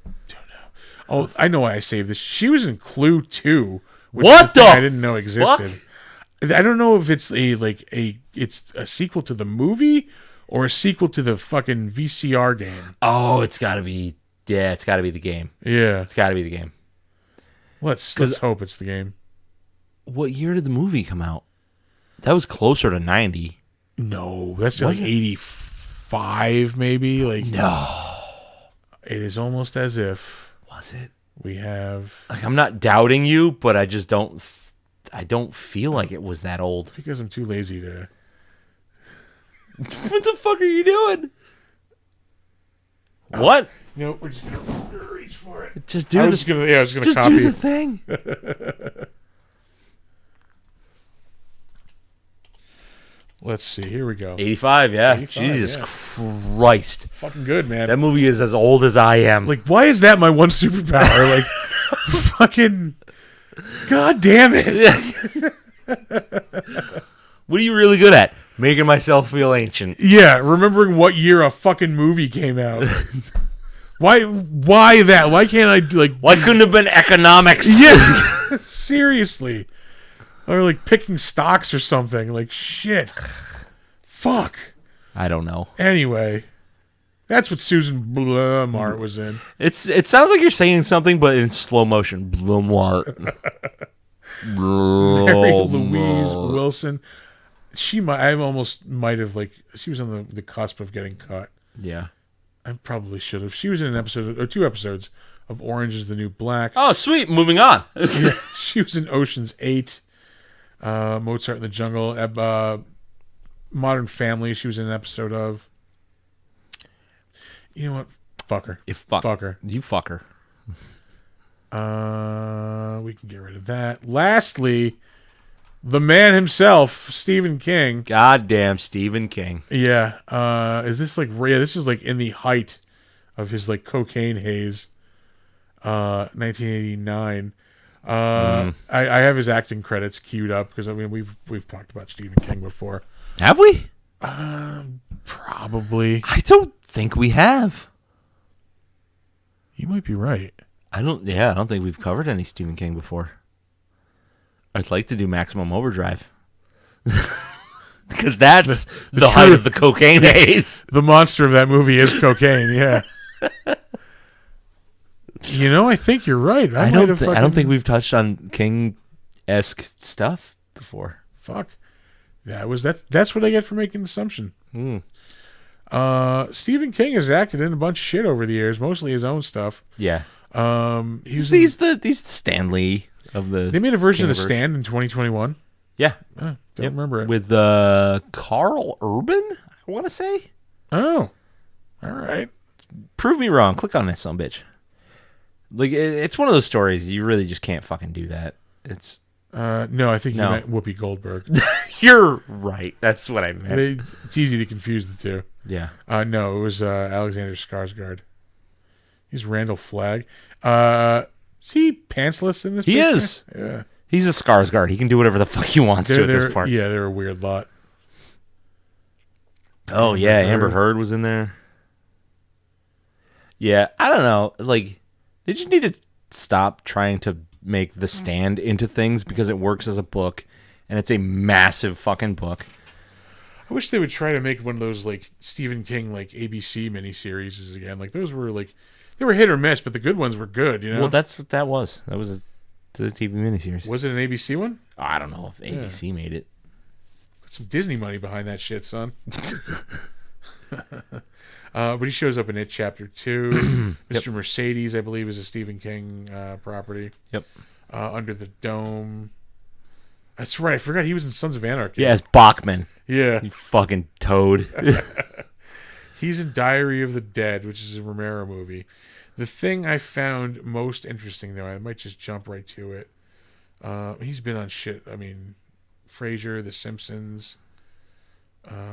Don't know. Oh, I know why I saved this. She was in Clue 2. What the? I didn't know existed. Fuck? I don't know if it's it's a sequel to the movie or a sequel to the fucking VCR game. Oh, it's got to be. Yeah, it's got to be the game. Yeah, it's got to be the game. Let's hope it's the game. What year did the movie come out? That was closer to 90. No, that's like 85, maybe. Like no, it is almost as if. Was it? We have. Like, I'm not doubting you, but I just don't. I don't feel like it was that old. Because I'm too lazy to. What the fuck are you doing? What? No, we're just gonna reach for it. Just do. I was gonna copy. Do the thing. Let's see. Here we go. 85. Yeah. 85, Jesus Christ. Fucking good, man. That movie is as old as I am. Like, why is that my one superpower? Like, fucking. God damn it. What are you really good at? Making myself feel ancient. Yeah, remembering what year a fucking movie came out. Why that? Why can't I why couldn't it have been economics? Yeah. Seriously. Or like picking stocks or something. Like shit. Fuck. I don't know. Anyway. That's what Susan Blumart was in. It sounds like you're saying something, but in slow motion. Blumart. Mary Louise Wilson. I almost might have she was on the cusp of getting cut. Yeah. I probably should have. She was in an episode or 2 episodes of Orange is the New Black. Oh, sweet. Moving on. Yeah, she was in Ocean's 8. Mozart in the Jungle. Modern Family. She was in an episode of. You know what? Fuck her. Fuck her. You fuck her. We can get rid of that. Lastly, the man himself, Stephen King. Goddamn Stephen King. Yeah. Is this this is in the height of his cocaine haze. 1989. I have his acting credits queued up because we've talked about Stephen King before. Have we? Probably. I don't think we have. You might be right. I don't think we've covered any Stephen King before. I'd like to do Maximum Overdrive. Because that's the height of the cocaine haze. The monster of that movie is cocaine, yeah. I think you're right. I don't think we've touched on King-esque stuff before. Fuck. That's what I get for making an assumption. Stephen King has acted in a bunch of shit over the years, mostly his own stuff. Yeah. He's the Stan Lee of the. They made a version of The Stand in 2021. Yeah, Don't remember it with Carl Urban. I want to say. Oh, all right. Prove me wrong. Click on that son of a bitch. Like it's one of those stories you really just can't fucking do that. It's no, I think you meant Whoopi Goldberg. You're right. That's what I meant. It's easy to confuse the two. Yeah. No, it was Alexander Skarsgård. He's Randall Flagg. Is he pantsless in this picture? He is. Yeah. He's a Skarsgård. He can do whatever the fuck he wants to at this part. Yeah, they're a weird lot. Oh, yeah. Amber Heard was in there. Yeah, I don't know. Like, they just need to stop trying to make The Stand into things because it works as a book, and it's a massive fucking book. I wish they would try to make one of those like Stephen King like ABC miniseries again. Like those were like they were hit or miss, but the good ones were good. You know. Well, that's what that was. That was the TV miniseries. Was it an ABC one? I don't know if ABC made it. Put some Disney money behind that shit, son. But he shows up in It Chapter 2. Mr. Mercedes, I believe, is a Stephen King property. Yep. Under the Dome. That's right. I forgot he was in Sons of Anarchy. Yeah, as Bachman. Yeah. You fucking toad. He's in Diary of the Dead, which is a Romero movie. The thing I found most interesting, though, I might just jump right to it. He's been on shit. I mean, Frasier, The Simpsons.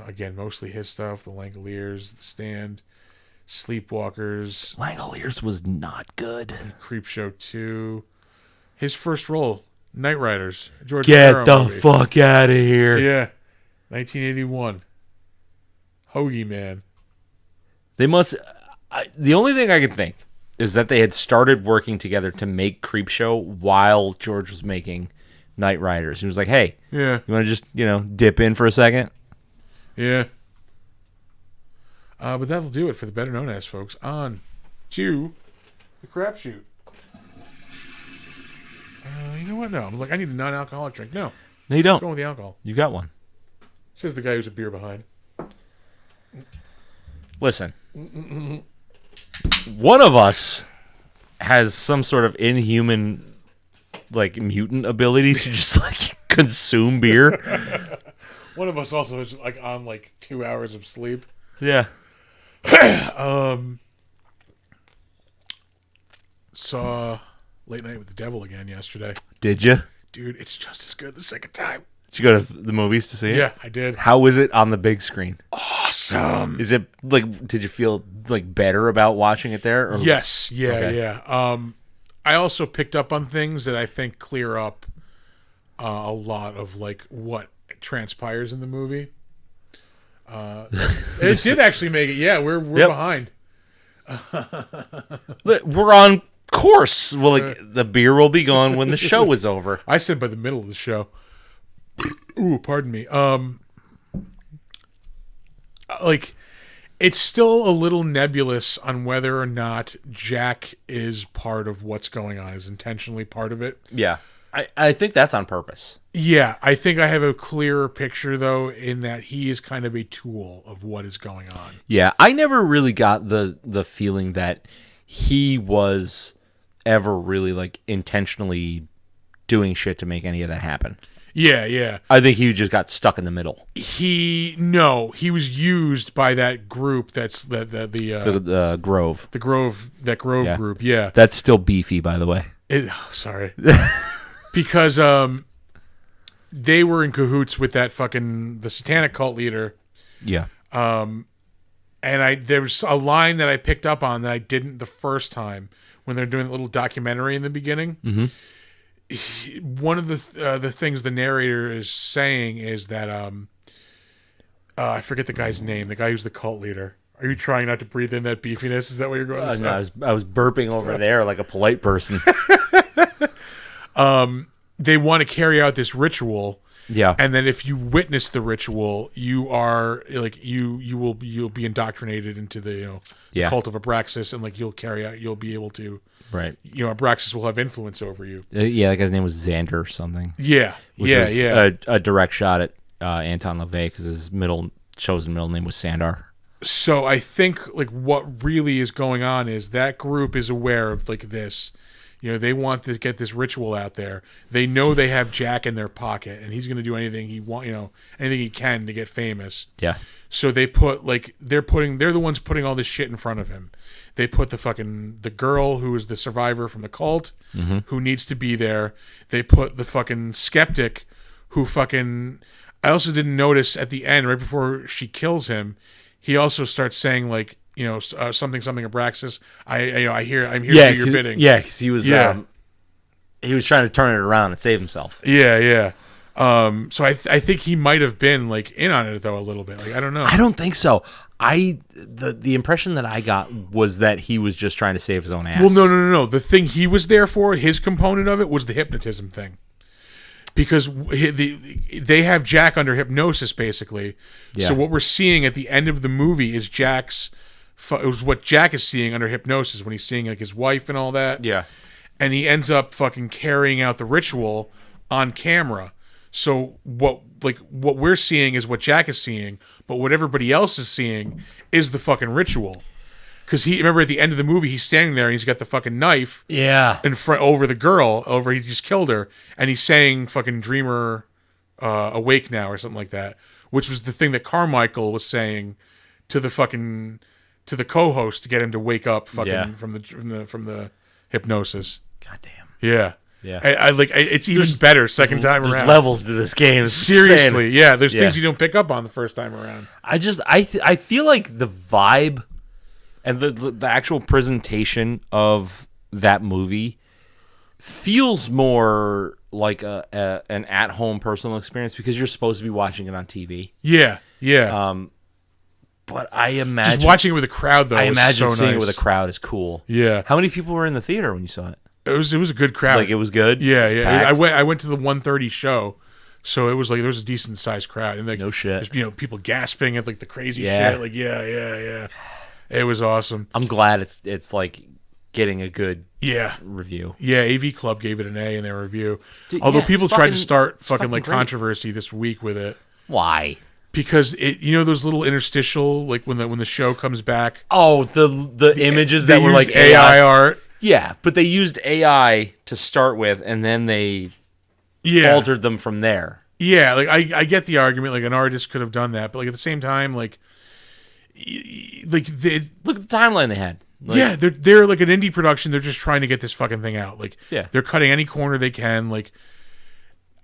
Again, mostly his stuff. The Langoliers, The Stand, Sleepwalkers. Langoliers was not good. Creepshow 2. His first role, Night Riders. George Get Romero the movie. fuck out of here. Yeah. 1981. Hoagie Man. They must... the only thing I can think is that they had started working together to make Creepshow while George was making Night Riders. He was like, hey, Yeah. you want to just, dip in for a second? Yeah. But that'll do it for the Better Known As, folks. On to the crapshoot. You know what? No. I'm like, I need a non-alcoholic drink. No. No, you don't. Go with the alcohol. You got one. Says the guy who's a beer behind. Listen. One of us has some sort of inhuman, mutant ability to just, consume beer. One of us also is, on, 2 hours of sleep. Yeah. Saw Late Night with the Devil again yesterday. Did you? Dude, it's just as good the second time. Did you go to the movies to see it? Yeah, I did. How is it on the big screen? Awesome. Is it, did you feel, better about watching it there? Or? Yes. Yeah, Okay. yeah. I also picked up on things that I think clear up a lot of, what transpires in the movie. It did actually make it. Yeah, we're behind. We're on course. Well, the beer will be gone when the show is over. I said by the middle of the show. Ooh, pardon me. It's still a little nebulous on whether or not Jack is part of what's going on, is intentionally part of it. Yeah. I think that's on purpose. Yeah, I think I have a clearer picture, though, in that he is kind of a tool of what is going on. Yeah, I never really got the feeling that he was ever really, intentionally doing shit to make any of that happen. Yeah, yeah. I think he just got stuck in the middle. He was used by that group. That's the Grove. The Grove, that Grove group. Yeah, that's still beefy, by the way. Sorry, because they were in cahoots with that the satanic cult leader. Yeah. And there was a line that I picked up on that I didn't the first time when they're doing a little documentary in the beginning. Mm-hmm. One of the things the narrator is saying is that I forget the guy's name, the guy who's the cult leader. Are you trying not to breathe in that beefiness? Is that what you're going to say? No, I was burping over there like a polite person. They want to carry out this ritual. Yeah. And then if you witness the ritual, you are you'll be indoctrinated into the cult of Abraxas, and you'll be able to. Right. Abraxas will have influence over you. Yeah, that guy's name was Xander or something. Yeah. Which was a direct shot at Anton LaVey because his chosen middle name was Sandar. So I think like what really is going on is that group is aware of like this. They want to get this ritual out there. They know they have Jack in their pocket, and he's going to do anything anything he can to get famous. Yeah. So they put they're the ones putting all this shit in front of him. They put the girl who is the survivor from the cult, who needs to be there. They put the fucking skeptic, who fucking. I also didn't notice at the end, right before she kills him, he also starts saying like. Something Abraxas. I'm here to do your bidding. Yeah, because he was he was trying to turn it around and save himself. Yeah. So I think he might have been like in on it though a little bit. Like I don't know. I don't think so. The impression that I got was that he was just trying to save his own ass. Well, no. The thing he was there for, his component of it was the hypnotism thing. Because they have Jack under hypnosis basically. Yeah. So what we're seeing at the end of the movie is it was what Jack is seeing under hypnosis when he's seeing like his wife and all that. Yeah. And he ends up fucking carrying out the ritual on camera. So what we're seeing is what Jack is seeing, but what everybody else is seeing is the fucking ritual. Because remember at the end of the movie, he's standing there and he's got the fucking knife. Yeah. In front over the girl, he just killed her, and he's saying fucking Dreamer, awake now or something like that, which was the thing that Carmichael was saying to the co-host to get him to wake up fucking from the hypnosis. Goddamn. Yeah. Yeah. I like it's even better second time around. There's levels to this game. Seriously, yeah. There's things you don't pick up on the first time around. I feel like the vibe and the actual presentation of that movie feels more like an at-home personal experience because you're supposed to be watching it on TV. Yeah. But I imagine just watching it with a crowd though. I imagine so seeing nice. it with a crowd is cool. Yeah. How many people were in the theater when you saw it? It was a good crowd. Like it was good. Yeah. I went to the 1:30 show, so it was like there was a decent sized crowd and like no shit. Just, people gasping at like the crazy shit. Like yeah. It was awesome. I'm glad it's like getting a good review. Yeah, AV Club gave it an A in their review. Dude, although people tried to start fucking like great. Controversy this week with it. Why? Because those little interstitial like when the show comes back. Oh, the images that were like AI art. Yeah, but they used AI to start with, and then they altered them from there. Yeah, like I get the argument. Like an artist could have done that, but like at the same time, like look at the timeline they had. Like, they're like an indie production. They're just trying to get this fucking thing out. Like they're cutting any corner they can. Like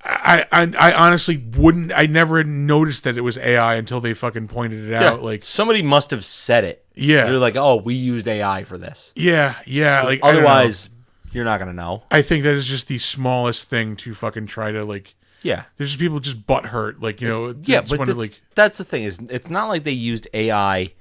I honestly wouldn't. I never noticed that it was AI until they fucking pointed it out. Like somebody must have said it. Yeah, they're like, oh, we used AI for this. Yeah. Like otherwise, you're not gonna know. I think that is just the smallest thing to fucking try to like. Yeah, there's just people just butt hurt. Like but that's the thing is it's not like they used AI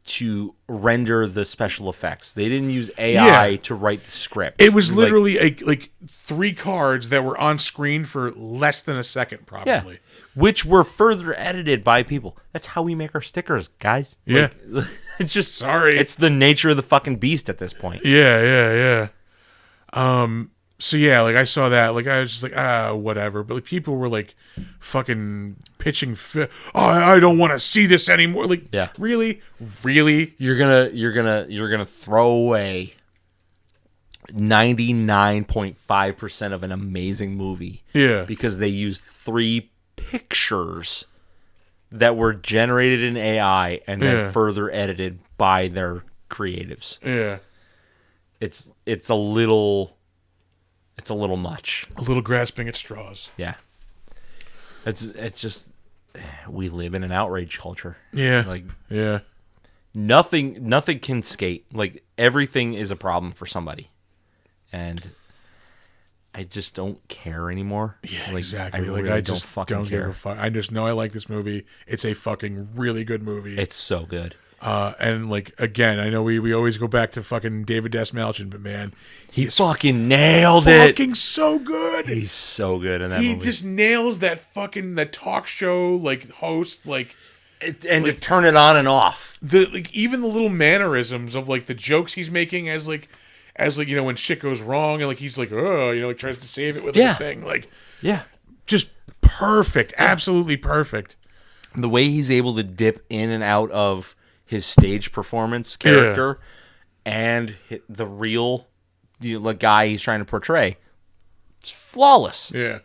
to render the special effects. They didn't use AI to write the script. It was literally like 3 cards that were on screen for less than a second, probably. Yeah. Which were further edited by people. That's how we make our stickers, guys. Yeah. It's just it's the nature of the fucking beast at this point. Yeah. So yeah, like I saw that, like I was just like, whatever. But like people were like, fucking pitching. I don't want to see this anymore. Like, really. You're gonna throw away 99.5% of an amazing movie. Yeah, because they used 3 pictures that were generated in AI and then further edited by their creatives. Yeah, it's a little much. A little grasping at straws. Yeah. It's just we live in an outrage culture. Yeah. Like nothing can skate. Like everything is a problem for somebody. And I just don't care anymore. Yeah, like, exactly. I just don't give a fuck. I just know I like this movie. It's a fucking really good movie. It's so good. And like again, I know we always go back to fucking David Desmalchian, but man, he fucking nailed it. Fucking so good. He's so good in that movie. He just nails that talk show like host like, and to turn it on and off. Even the little mannerisms of like the jokes he's making as when shit goes wrong and like he's like like tries to save it with a thing just perfect, absolutely perfect. The way he's able to dip in and out of his stage performance character and the real guy he's trying to portray. It's flawless. Yeah.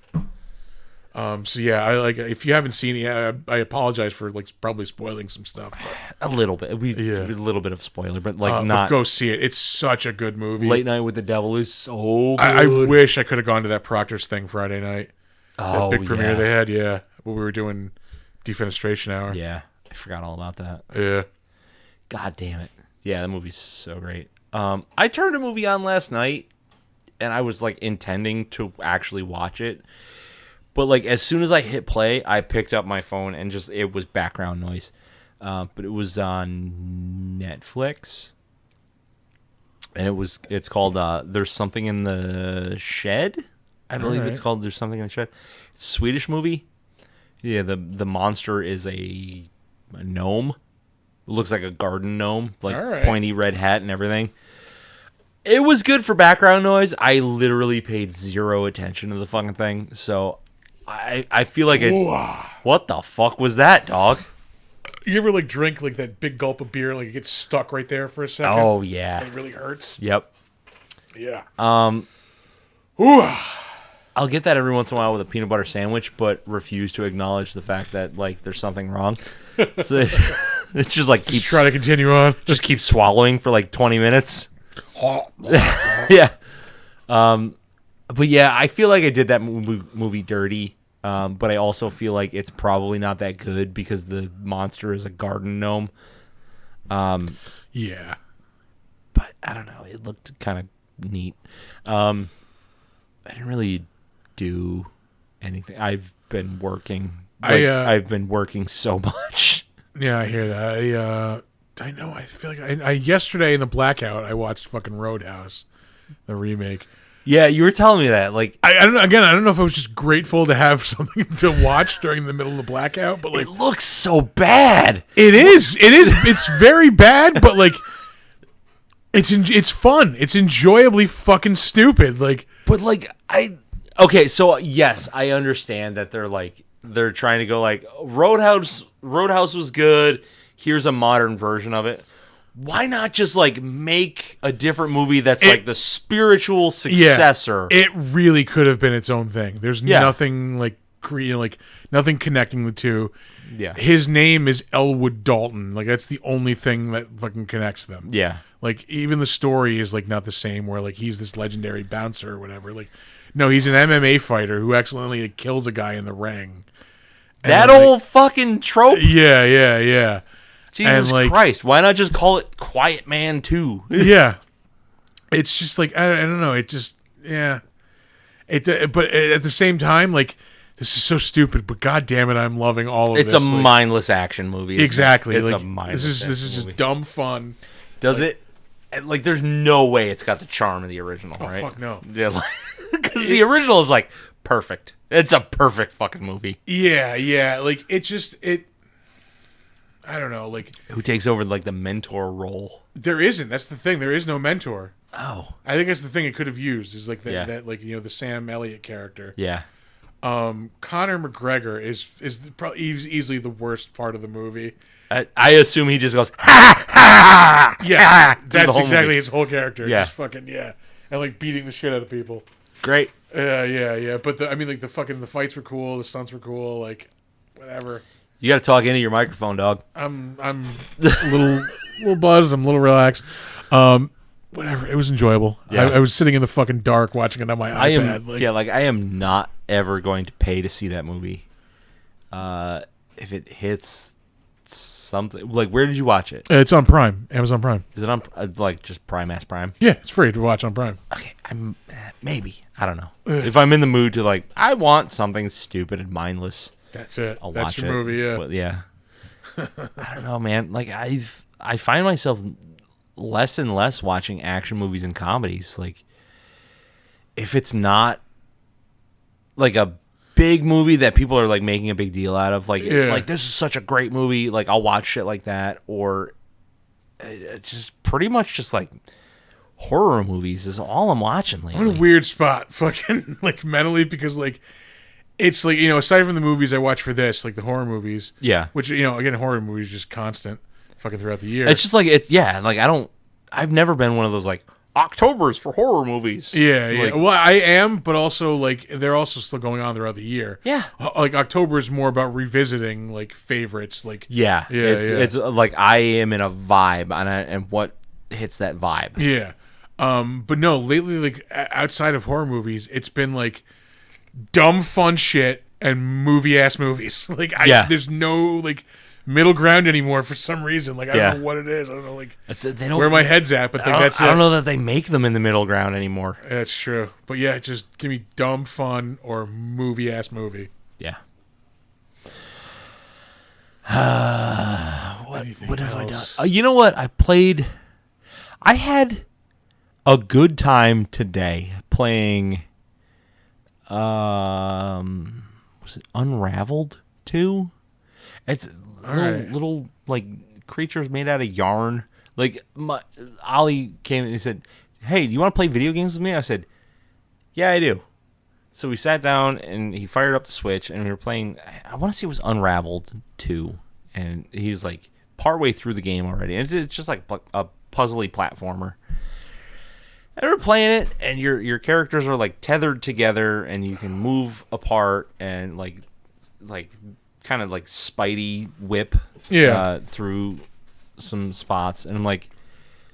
So yeah, I like. If you haven't seen it, I apologize for like probably spoiling some stuff. But, A little bit. A little bit of spoiler, but like not. But go see it. It's such a good movie. Late Night with the Devil is so good. I wish I could have gone to that Proctor's thing Friday night. Oh, that big premiere they had. Yeah, when we were doing Defenestration Hour. Yeah, I forgot all about that. Yeah. God damn it. Yeah, that movie's so great. I turned a movie on last night, and I was like intending to actually watch it. But like as soon as I hit play, I picked up my phone and it was background noise. But it was on Netflix, and it's called There's Something in the Shed. I believe it's called There's Something in the Shed. It's a Swedish movie. Yeah, the monster is a gnome. It looks like a garden gnome, like pointy red hat and everything. It was good for background noise. I literally paid zero attention to the fucking thing, so I feel like what the fuck was that, dog? You ever like drink like that big gulp of beer, like it gets stuck right there for a second? Oh yeah, it really hurts. Yep. Yeah. I'll get that every once in a while with a peanut butter sandwich, but refuse to acknowledge the fact that like there's something wrong. So it just like keeps try to continue on. Just keep swallowing for like 20 minutes. Yeah. But yeah, I feel like I did that movie dirty. But I also feel like it's probably not that good because the monster is a garden gnome. Yeah. But I don't know. It looked kind of neat. I didn't really do anything. I've been working. I've been working so much. Yeah, I hear that. I know. I feel like I yesterday in the blackout, I watched fucking Roadhouse, the remake. Yeah, you were telling me that. Like, I don't know. Again, I don't know if I was just grateful to have something to watch during the middle of the blackout, but like, it looks so bad. It is. It's very bad, but like, it's fun. It's enjoyably fucking stupid. Like, but like okay, so yes, I understand that they're trying to go like Roadhouse was good. Here's a modern version of it. Why not just like make a different movie that's like the spiritual successor? Yeah, it really could have been its own thing. There's nothing like nothing connecting the two. Yeah. His name is Elwood Dalton. Like that's the only thing that fucking connects them. Yeah. Like even the story is like not the same where like he's this legendary bouncer or whatever. Like no, he's an MMA fighter who accidentally like, kills a guy in the ring. And that old fucking trope. Yeah. Jesus Christ! Why not just call it Quiet Man 2? Yeah, it's just like I don't know. It just but at the same time, like this is so stupid. But god damn it, I'm loving all of this. It's a mindless action movie. Exactly. It's like, a mindless. This is just dumb fun. Does it? Like, there's no way it's got the charm of the original, right? Oh fuck no. Yeah, because the original is like perfect. It's a perfect fucking movie. Yeah. Like it. I don't know, like who takes over like the mentor role? There isn't. That's the thing. There is no mentor. Oh, I think that's the thing it could have used is like that like the Sam Elliott character. Yeah. Conor McGregor is probably easily the worst part of the movie. I assume he just goes ha ha. Yeah, that's exactly his whole character. Yeah, just fucking and like beating the shit out of people. Great. Yeah. But the fights were cool. The stunts were cool. Like whatever. You got to talk into your microphone, dog. I'm a little buzzed. I'm a little relaxed. Whatever. It was enjoyable. Yeah. I was sitting in the fucking dark watching it on my iPad. I am not ever going to pay to see that movie. If it hits something like, where did you watch it? It's on Prime, Amazon Prime. Is it on? It's like just Prime? Yeah, it's free to watch on Prime. Okay, maybe I don't know if I'm in the mood to like. I want something stupid and mindless. That's it. I'll That's watch your movie, yeah. But yeah. I don't know, man. Like I find myself less and less watching action movies and comedies. Like if it's not like a big movie that people are like making a big deal out of, like this is such a great movie, like I'll watch shit like that, or it's just pretty much just like horror movies is all I'm watching lately. I'm in a weird spot, fucking like mentally, because like it's like, aside from the movies I watch for this, like the horror movies. Yeah. Which, again, horror movies are just constant. fucking throughout the year. It's just like I've never been one of those like October's for horror movies. Yeah. Like, Well, I am, but also like they're also still going on throughout the year. Yeah. Like October is more about revisiting like favorites. Like it's like I am in a vibe, and what hits that vibe. Yeah. But no, lately, like outside of horror movies, it's been like dumb fun shit and movie ass movies. Like there's no like middle ground anymore for some reason. Like I don't know what it is. I don't know like where my head's at, but like that's it. I don't know that they make them in the middle ground anymore. That's true. But yeah, just give me dumb fun or movie ass movie. Yeah. What have I done? You know what? I had a good time today playing was it Unraveled 2? It's little like creatures made out of yarn. Like Ollie came and he said, "Hey, do you want to play video games with me?" I said, "Yeah, I do." So we sat down and he fired up the Switch and we were playing. I want to say it was Unraveled 2, and he was like partway through the game already. And it's just like a puzzly platformer. And we're playing it, and your characters are like tethered together, and you can move apart and like kind of like Spidey whip through some spots. And I'm like,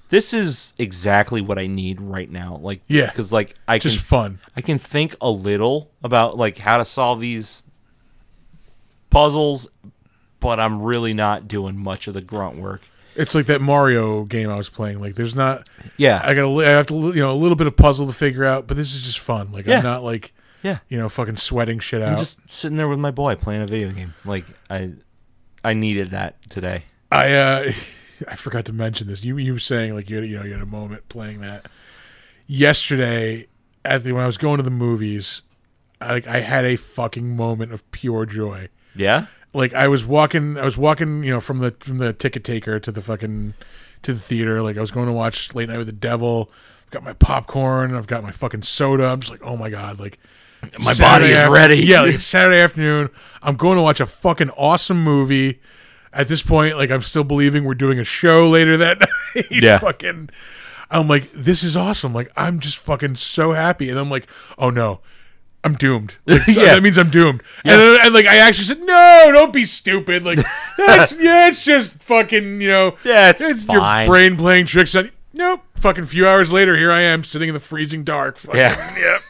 this is exactly what I need right now. Like, because like fun. I can think a little about like how to solve these puzzles, but I'm really not doing much of the grunt work. It's like that Mario game I was playing. Like, there's not. Yeah. I have to, a little bit of puzzle to figure out, but this is just fun. Like, I'm not like, fucking sweating shit out. I'm just sitting there with my boy playing a video game. Like, I needed that today. I forgot to mention this. You were saying like you had a moment playing that yesterday when I was going to the movies. I had a fucking moment of pure joy. Yeah. Like I was walking, from the ticket taker to the theater. Like I was going to watch Late Night with the Devil. I've got my popcorn. I've got my fucking soda. I'm just like, oh my God, like my body is ready. Yeah, like it's Saturday afternoon. I'm going to watch a fucking awesome movie. At this point, like I'm still believing we're doing a show later that night. Yeah. Fucking, I'm like, this is awesome. Like I'm just fucking so happy. And I'm like, oh no. I'm doomed. Like, so that means I'm doomed. Yeah. And like I actually said, no, don't be stupid. Like it's just fucking, it's fine. Your brain playing tricks on you. Nope. Fucking few hours later, here I am sitting in the freezing dark. Fucking, Yep.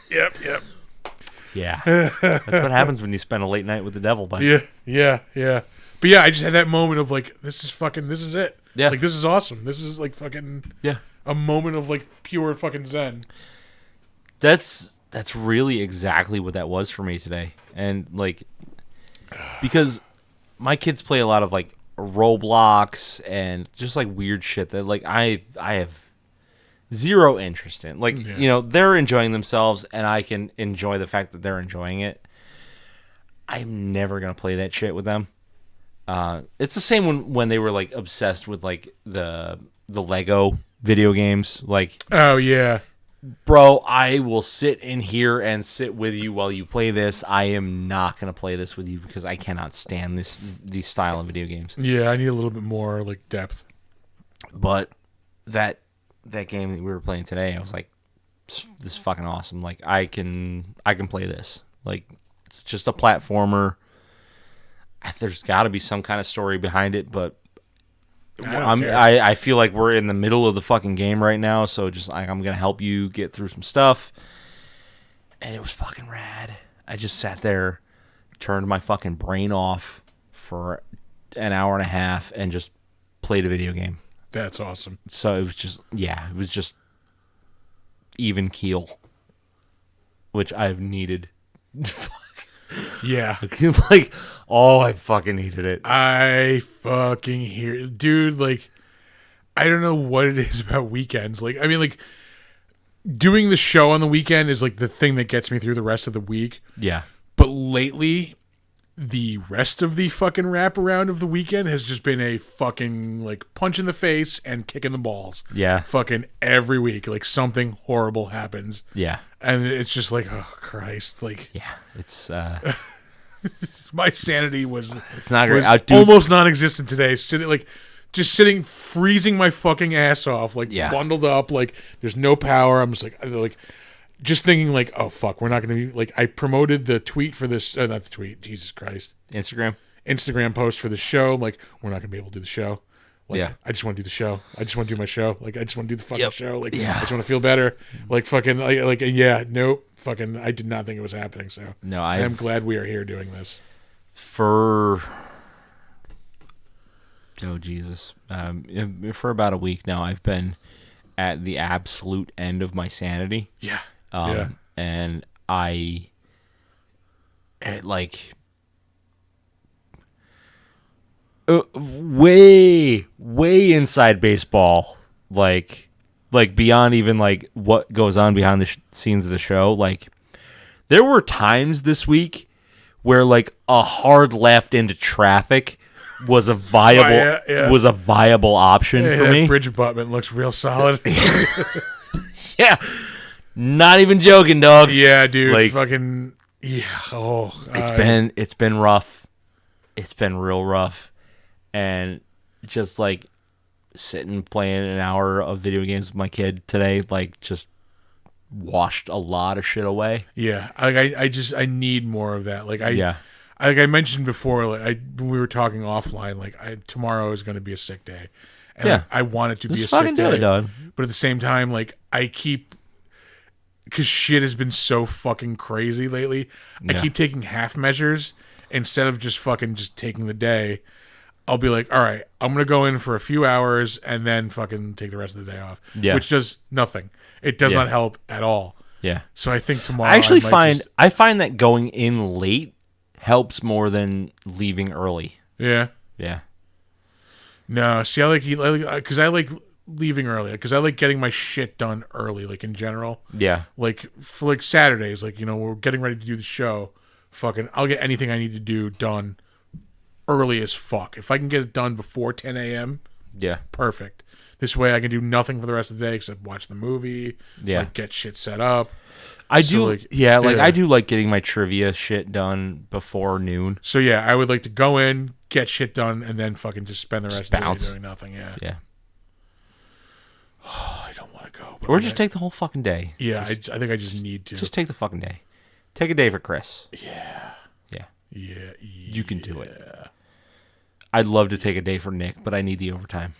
Yeah. That's what happens when you spend a late night with the devil, buddy. Yeah. But yeah, I just had that moment of like, this is it. Yeah. Like this is awesome. This is like fucking a moment of like pure fucking zen. That's really exactly what that was for me today. And like, because my kids play a lot of like Roblox and just like weird shit that like I have zero interest in. Like, they're enjoying themselves and I can enjoy the fact that they're enjoying it. I'm never going to play that shit with them. It's the same when they were like obsessed with like the Lego video games. Like, oh yeah. Bro, I will sit in here and sit with you while you play this. I am not going to play this with you because I cannot stand these style of video games. Yeah, I need a little bit more like depth. But that game that we were playing today, I was like, this is fucking awesome. Like I can play this. Like it's just a platformer. There's got to be some kind of story behind it, but I feel like we're in the middle of the fucking game right now, so just like I'm gonna help you get through some stuff. And it was fucking rad. I just sat there, turned my fucking brain off for an hour and a half, and just played a video game. That's awesome. So it was just even keel, which I've needed. Yeah. Like, I fucking needed it. I fucking hear it. Dude, like, I don't know what it is about weekends. Like, I mean, like, doing the show on the weekend is, like, the thing that gets me through the rest of the week. Yeah. But lately, the rest of the fucking wraparound of the weekend has just been a fucking, like, punch in the face and kick in the balls. Yeah. Fucking every week. Like, something horrible happens. Yeah. And it's just like, oh, Christ. Like, yeah. It's, my sanity was it's not great. almost non-existent today. Sitting like just sitting, freezing my fucking ass off, like bundled up, like there's no power. I'm just like, just thinking like, oh fuck, we're not going to be like. I promoted the tweet for this, not the tweet, Jesus Christ, Instagram post for the show. I'm like, we're not going to be able to do the show. Like, I just want to do the show. I just want to do my show. Like, I just want to do the fucking show. Like, I just want to feel better. Like, fucking, nope. Fucking, I did not think it was happening. So, no, I am glad we are here doing this. For about a week now, I've been at the absolute end of my sanity. Yeah. And I, like, way inside baseball, like beyond even like what goes on behind the scenes of the show. Like, there were times this week where like a hard left into traffic was a viable option for me. Bridge abutment looks real solid. Yeah, not even joking, dog. Yeah, dude. Like, fucking yeah. Oh, it's been rough. It's been real rough. And just like sitting playing an hour of video games with my kid today, like, just washed a lot of shit away. Yeah, I need more of that. Like I mentioned before, like when we were talking offline, like tomorrow is going to be a sick day, and I want it to be a sick day. Dog. But at the same time, like because shit has been so fucking crazy lately. I keep taking half measures instead of just taking the day. I'll be like, all right, I'm going to go in for a few hours and then fucking take the rest of the day off. Yeah. Which does nothing. It does not help at all. Yeah. So I think tomorrow I find that going in late helps more than leaving early. Yeah. Yeah. No, see, I like leaving early because I like getting my shit done early, like in general. Yeah. Like for like Saturdays, like, we're getting ready to do the show. Fucking, I'll get anything I need to do done early as fuck. If I can get it done before 10 a.m., perfect. This way I can do nothing for the rest of the day except watch the movie, like get shit set up. I do like getting my trivia shit done before noon. So yeah, I would like to go in, get shit done, and then fucking just spend the rest of the day doing nothing. Yeah. Yeah. Oh, I don't want to go. Or just take the whole fucking day. Yeah, I think I just need to. Just take the fucking day. Take a day for Chris. Yeah. Yeah. Yeah. You can do it. I'd love to take a day for Nick, but I need the overtime.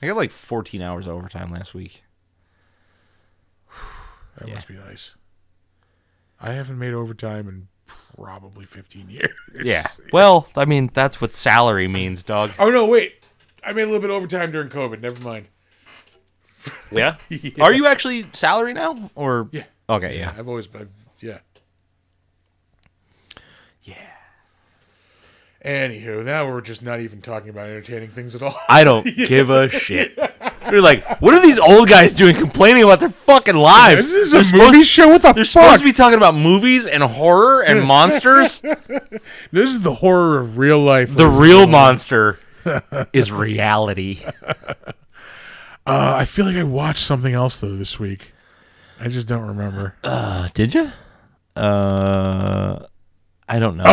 I got like 14 hours of overtime last week. That must be nice. I haven't made overtime in probably 15 years. Yeah. Well, I mean, that's what salary means, dog. Oh, no, wait. I made a little bit of overtime during COVID. Never mind. Yeah? Are you actually salary now? Or yeah. Okay, yeah. Yeah. Yeah. Anywho, now we're just not even talking about entertaining things at all. I don't give a shit. You're like, what are these old guys doing complaining about their fucking lives? This is a movie show? What the fuck? They're supposed to be talking about movies and horror and monsters. This is the horror of real life. The real monster is reality. I feel like I watched something else, though, this week. I just don't remember. Did you? I don't know.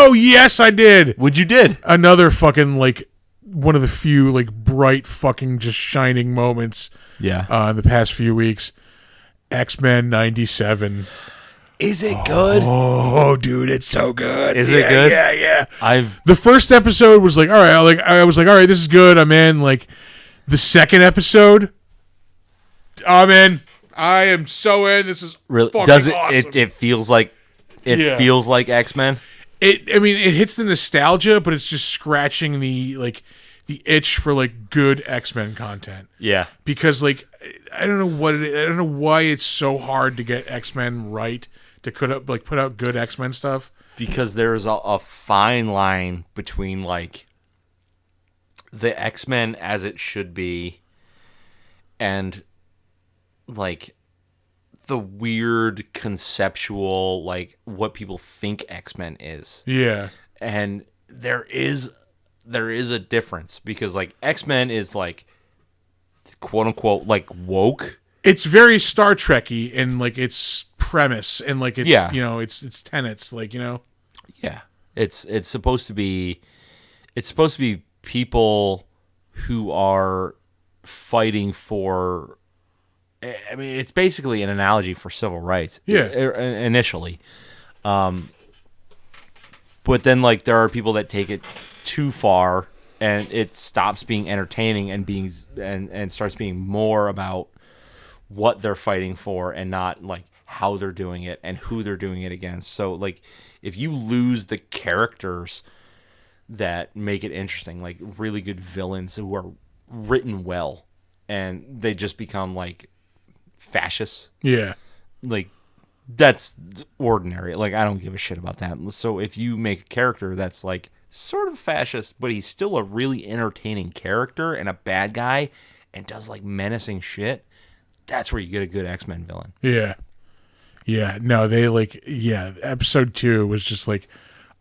Oh, yes, I did. What'd you did? Another fucking, like, one of the few, like, bright fucking just shining moments in the past few weeks. X-Men 97. Is it good? Oh, dude, it's so good. Is it good? Yeah. The first episode was like, all right, I was like, all right, this is good. I'm in. Like, the second episode, I'm in. I am so in. This is really fucking awesome. It feels like feels like X-Men. It hits the nostalgia, but it's just scratching the itch for like good X-Men content. Yeah. Because like I don't know what it is. I don't know why it's so hard to get X-Men right to put out good X-Men stuff. Because there's a fine line between like the X-Men as it should be and like the weird conceptual, like what people think X-Men is. Yeah. And there is a difference because like X-Men is like quote unquote like woke. It's very Star Trek-y in like its premise and like its its tenets, like, Yeah. It's supposed to be people who are fighting for. I mean, it's basically an analogy for civil rights. Yeah. Initially, but then like there are people that take it too far, and it stops being entertaining and starts being more about what they're fighting for and not like how they're doing it and who they're doing it against. So like if you lose the characters that make it interesting, like really good villains who are written well, and they just become like fascists. Yeah. Like that's ordinary. Like I don't give a shit about that. So if you make a character that's like sort of fascist, but he's still a really entertaining character and a bad guy and does like menacing shit, that's where you get a good X-Men villain. Yeah. Yeah. No, they like, yeah, episode 2 was just like,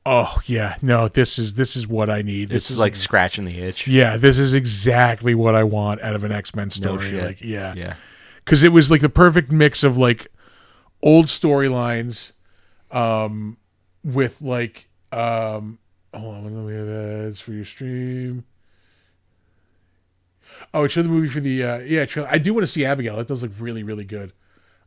oh yeah, no, this is what I need. This is like scratching the itch. Yeah, this is exactly what I want out of an X-Men story. No shit. Like, yeah. Yeah. Because it was like the perfect mix of like old storylines with like hold on, let me have ads for your stream. Oh, it showed the movie for the trailer. I do want to see Abigail. That does look really, really good.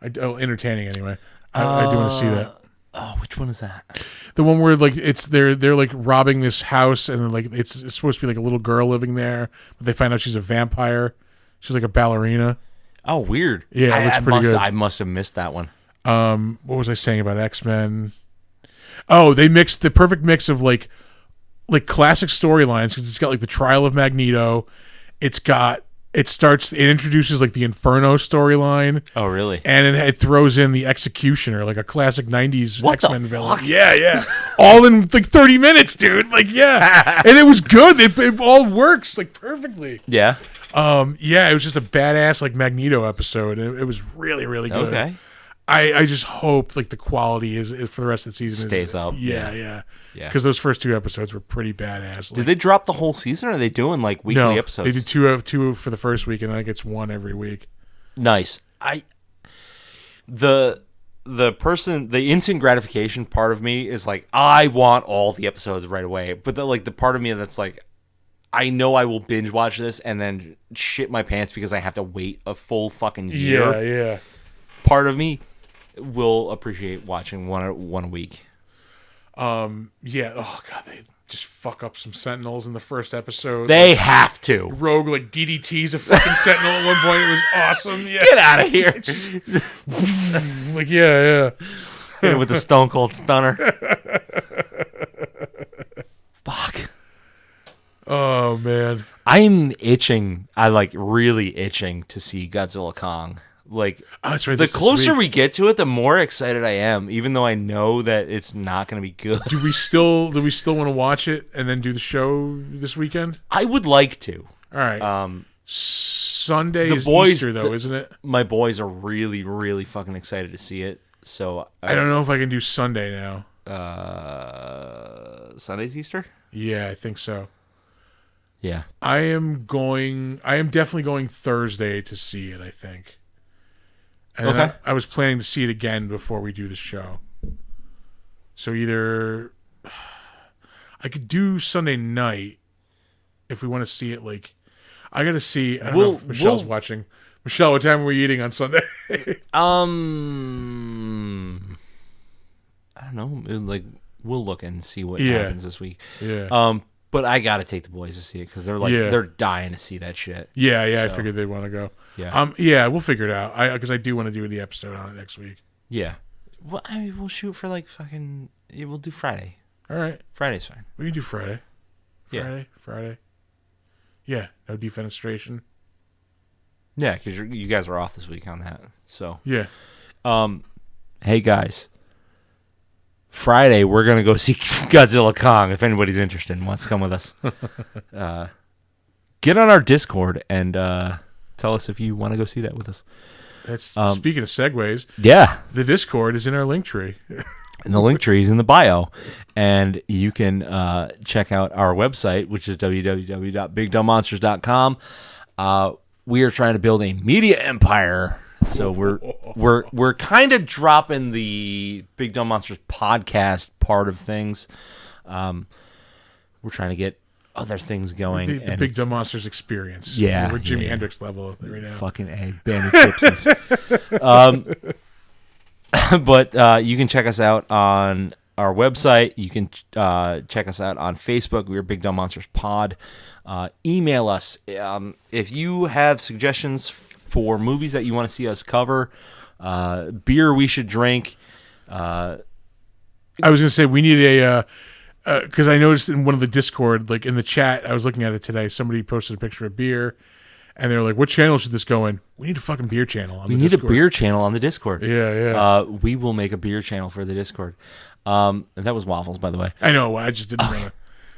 Entertaining anyway. I do want to see that. Oh, which one is that? The one where like they're like robbing this house and like it's supposed to be like a little girl living there, but they find out she's a vampire. She's like a ballerina. Oh, weird. Yeah, it looks pretty good. I must have missed that one. What was I saying about X-Men? Oh, they mixed the perfect mix of like classic storylines because it's got like the trial of Magneto. It introduces like the Inferno storyline. Oh, really? And it throws in the Executioner, like a classic 90s X-Men villain. Fuck? Yeah. All in like 30 minutes, dude. Like, yeah. And it was good. It all works like perfectly. Yeah. Yeah, it was just a badass like Magneto episode. It was really, really good. Okay. I just hope like the quality is for the rest of the season stays up. Yeah. Because those first 2 episodes were pretty badass. Did they drop the whole season, or are they doing like weekly episodes? They did two for the first week, and I think it's 1 every week. Nice. The instant gratification part of me is like I want all the episodes right away, but the part of me that's like I know I will binge watch this and then shit my pants because I have to wait a full fucking year. Yeah. Part of me will appreciate watching one a week. Yeah. Oh god, they just fuck up some Sentinels in the first episode. They have to. Rogue like DDT's a fucking Sentinel at one point. It was awesome. Yeah. Get out of here. Like yeah. Hit it with the Stone Cold Stunner. Fuck. Oh man. I'm itching. I like really itching to see Godzilla Kong. Like that's right, the closer we get to it, the more excited I am, even though I know that it's not going to be good. Do we still want to watch it and then do the show this weekend? I would like to. All right. Sunday is Easter though, isn't it? My boys are really, really fucking excited to see it. So I don't know if I can do Sunday now. Sunday's Easter? Yeah, I think so. Yeah. I am definitely going Thursday to see it, I think. And okay. I was planning to see it again before we do the show. So either I could do Sunday night if we want to see it. Like, I got to see. I don't know if Michelle's watching. Michelle, what time are we eating on Sunday? I don't know. Like, we'll look and see what happens this week. Yeah. But I got to take the boys to see it because they're dying to see that shit. Yeah. So. I figured they'd want to go. Yeah. Yeah, we'll figure it out. Because I do want to do the episode on it next week. Yeah. Well, I mean, we'll shoot for like fucking. Yeah, we'll do Friday. All right. Friday's fine. We can do Friday. Yeah. Friday. Yeah. No defenestration. Yeah, because you guys are off this week on that. So. Yeah. Hey guys. Friday, we're going to go see Godzilla Kong if anybody's interested and wants to come with us. Get on our Discord and tell us if you want to go see that with us. That's speaking of segues. Yeah. The Discord is in our link tree. And the link tree is in the bio. And you can check out our website, which is www.bigdumbmonsters.com. We are trying to build a media empire. So we're kind of dropping the Big Dumb Monsters podcast part of things. We're trying to get other things going. The Big Dumb Monsters experience. Yeah. We're Jimi yeah. Hendrix level right now. Fucking A. Band of gypsies. But you can check us out on our website. You can check us out on Facebook. We're Big Dumb Monsters Pod. Email us if you have suggestions for movies that you want to see us cover, beer we should drink. I was going to say we need a because I noticed in one of the Discord, like in the chat, I was looking at it today. Somebody posted a picture of beer, and they were like, "What channel should this go in?" We need a fucking beer channel on the Discord. We need a beer channel on the Discord. Yeah. We will make a beer channel for the Discord. And that was Waffles, by the way. I know. I just didn't want to.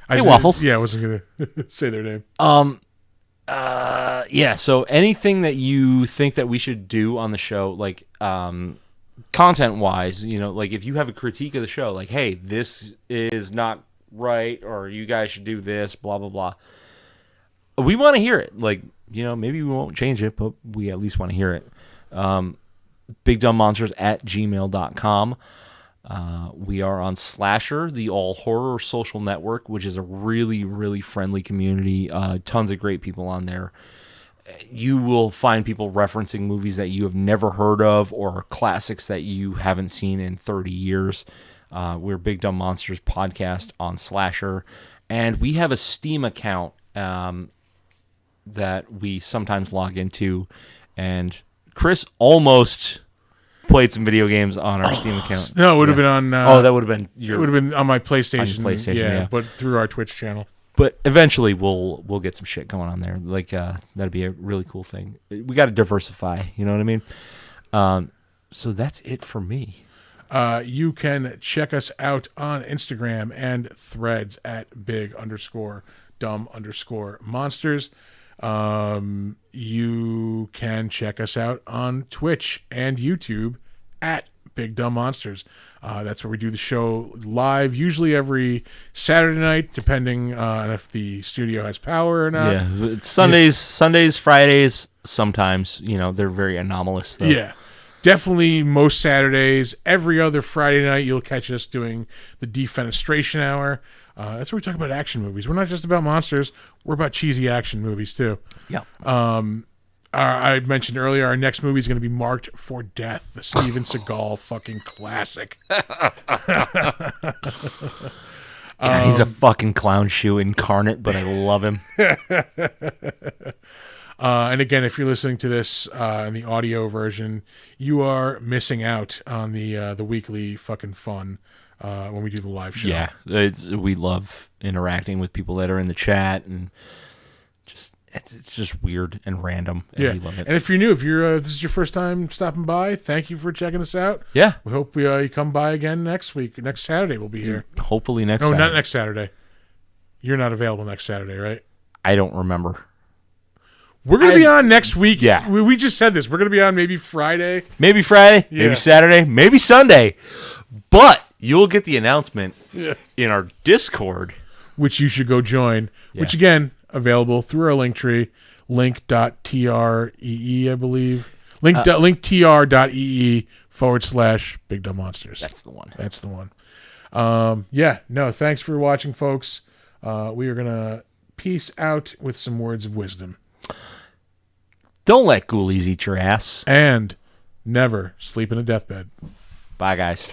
Hey, Waffles. Yeah, I wasn't going to say their name. Yeah, so anything that you think that we should do on the show, like content-wise, like if you have a critique of the show, like, hey, this is not right, or you guys should do this, blah, blah, blah. We want to hear it. Like, maybe we won't change it, but we at least want to hear it. BigDumbMonsters@gmail.com. We are on Slasher, the all-horror social network, which is a really, really friendly community. Tons of great people on there. You will find people referencing movies that you have never heard of or classics that you haven't seen in 30 years. We're Big Dumb Monsters Podcast on Slasher. And we have a Steam account that we sometimes log into. And Chris almost played some video games on our Steam account. No, it would have been on. That would have been It would have been on my PlayStation. On your PlayStation, yeah. But through our Twitch channel. But eventually we'll get some shit going on there. Like that'd be a really cool thing. We got to diversify. You know what I mean? So that's it for me. You can check us out on Instagram and Threads at big_dumb_monsters. You can check us out on Twitch and YouTube at Big Dumb Monsters. That's where we do the show live, usually every Saturday night, depending on if the studio has power or not. Yeah, it's Sundays, Fridays. Sometimes they're very anomalous, though. Yeah, definitely most Saturdays. Every other Friday night, you'll catch us doing the Defenestration Hour. That's where we talk about action movies. We're not just about monsters. We're about cheesy action movies, too. Yeah. I mentioned earlier, our next movie is going to be Marked for Death, the Steven Seagal fucking classic. God, he's a fucking clown shoe incarnate, but I love him. And again, if you're listening to this in the audio version, you are missing out on the weekly fucking fun when we do the live show. Yeah, we love interacting with people that are in the chat, and it's just weird and random. And we love it. And if you're new, if this is your first time stopping by, thank you for checking us out. Yeah, we hope you come by again next week. Next Saturday we'll be here. Hopefully next. No, Saturday. not next Saturday. You're not available next Saturday, right? I don't remember. We're going to be on next week. Yeah. We just said this. We're going to be on maybe Friday. Maybe Saturday, maybe Sunday. But you'll get the announcement in our Discord. Which you should go join. Yeah. Which, again, available through our link tree. Link.tree, I believe. linktr.ee/Big Dumb Monsters. That's the one. That's the one. Thanks for watching, folks. We are going to peace out with some words of wisdom. Don't let ghoulies eat your ass. And never sleep in a deathbed. Bye, guys.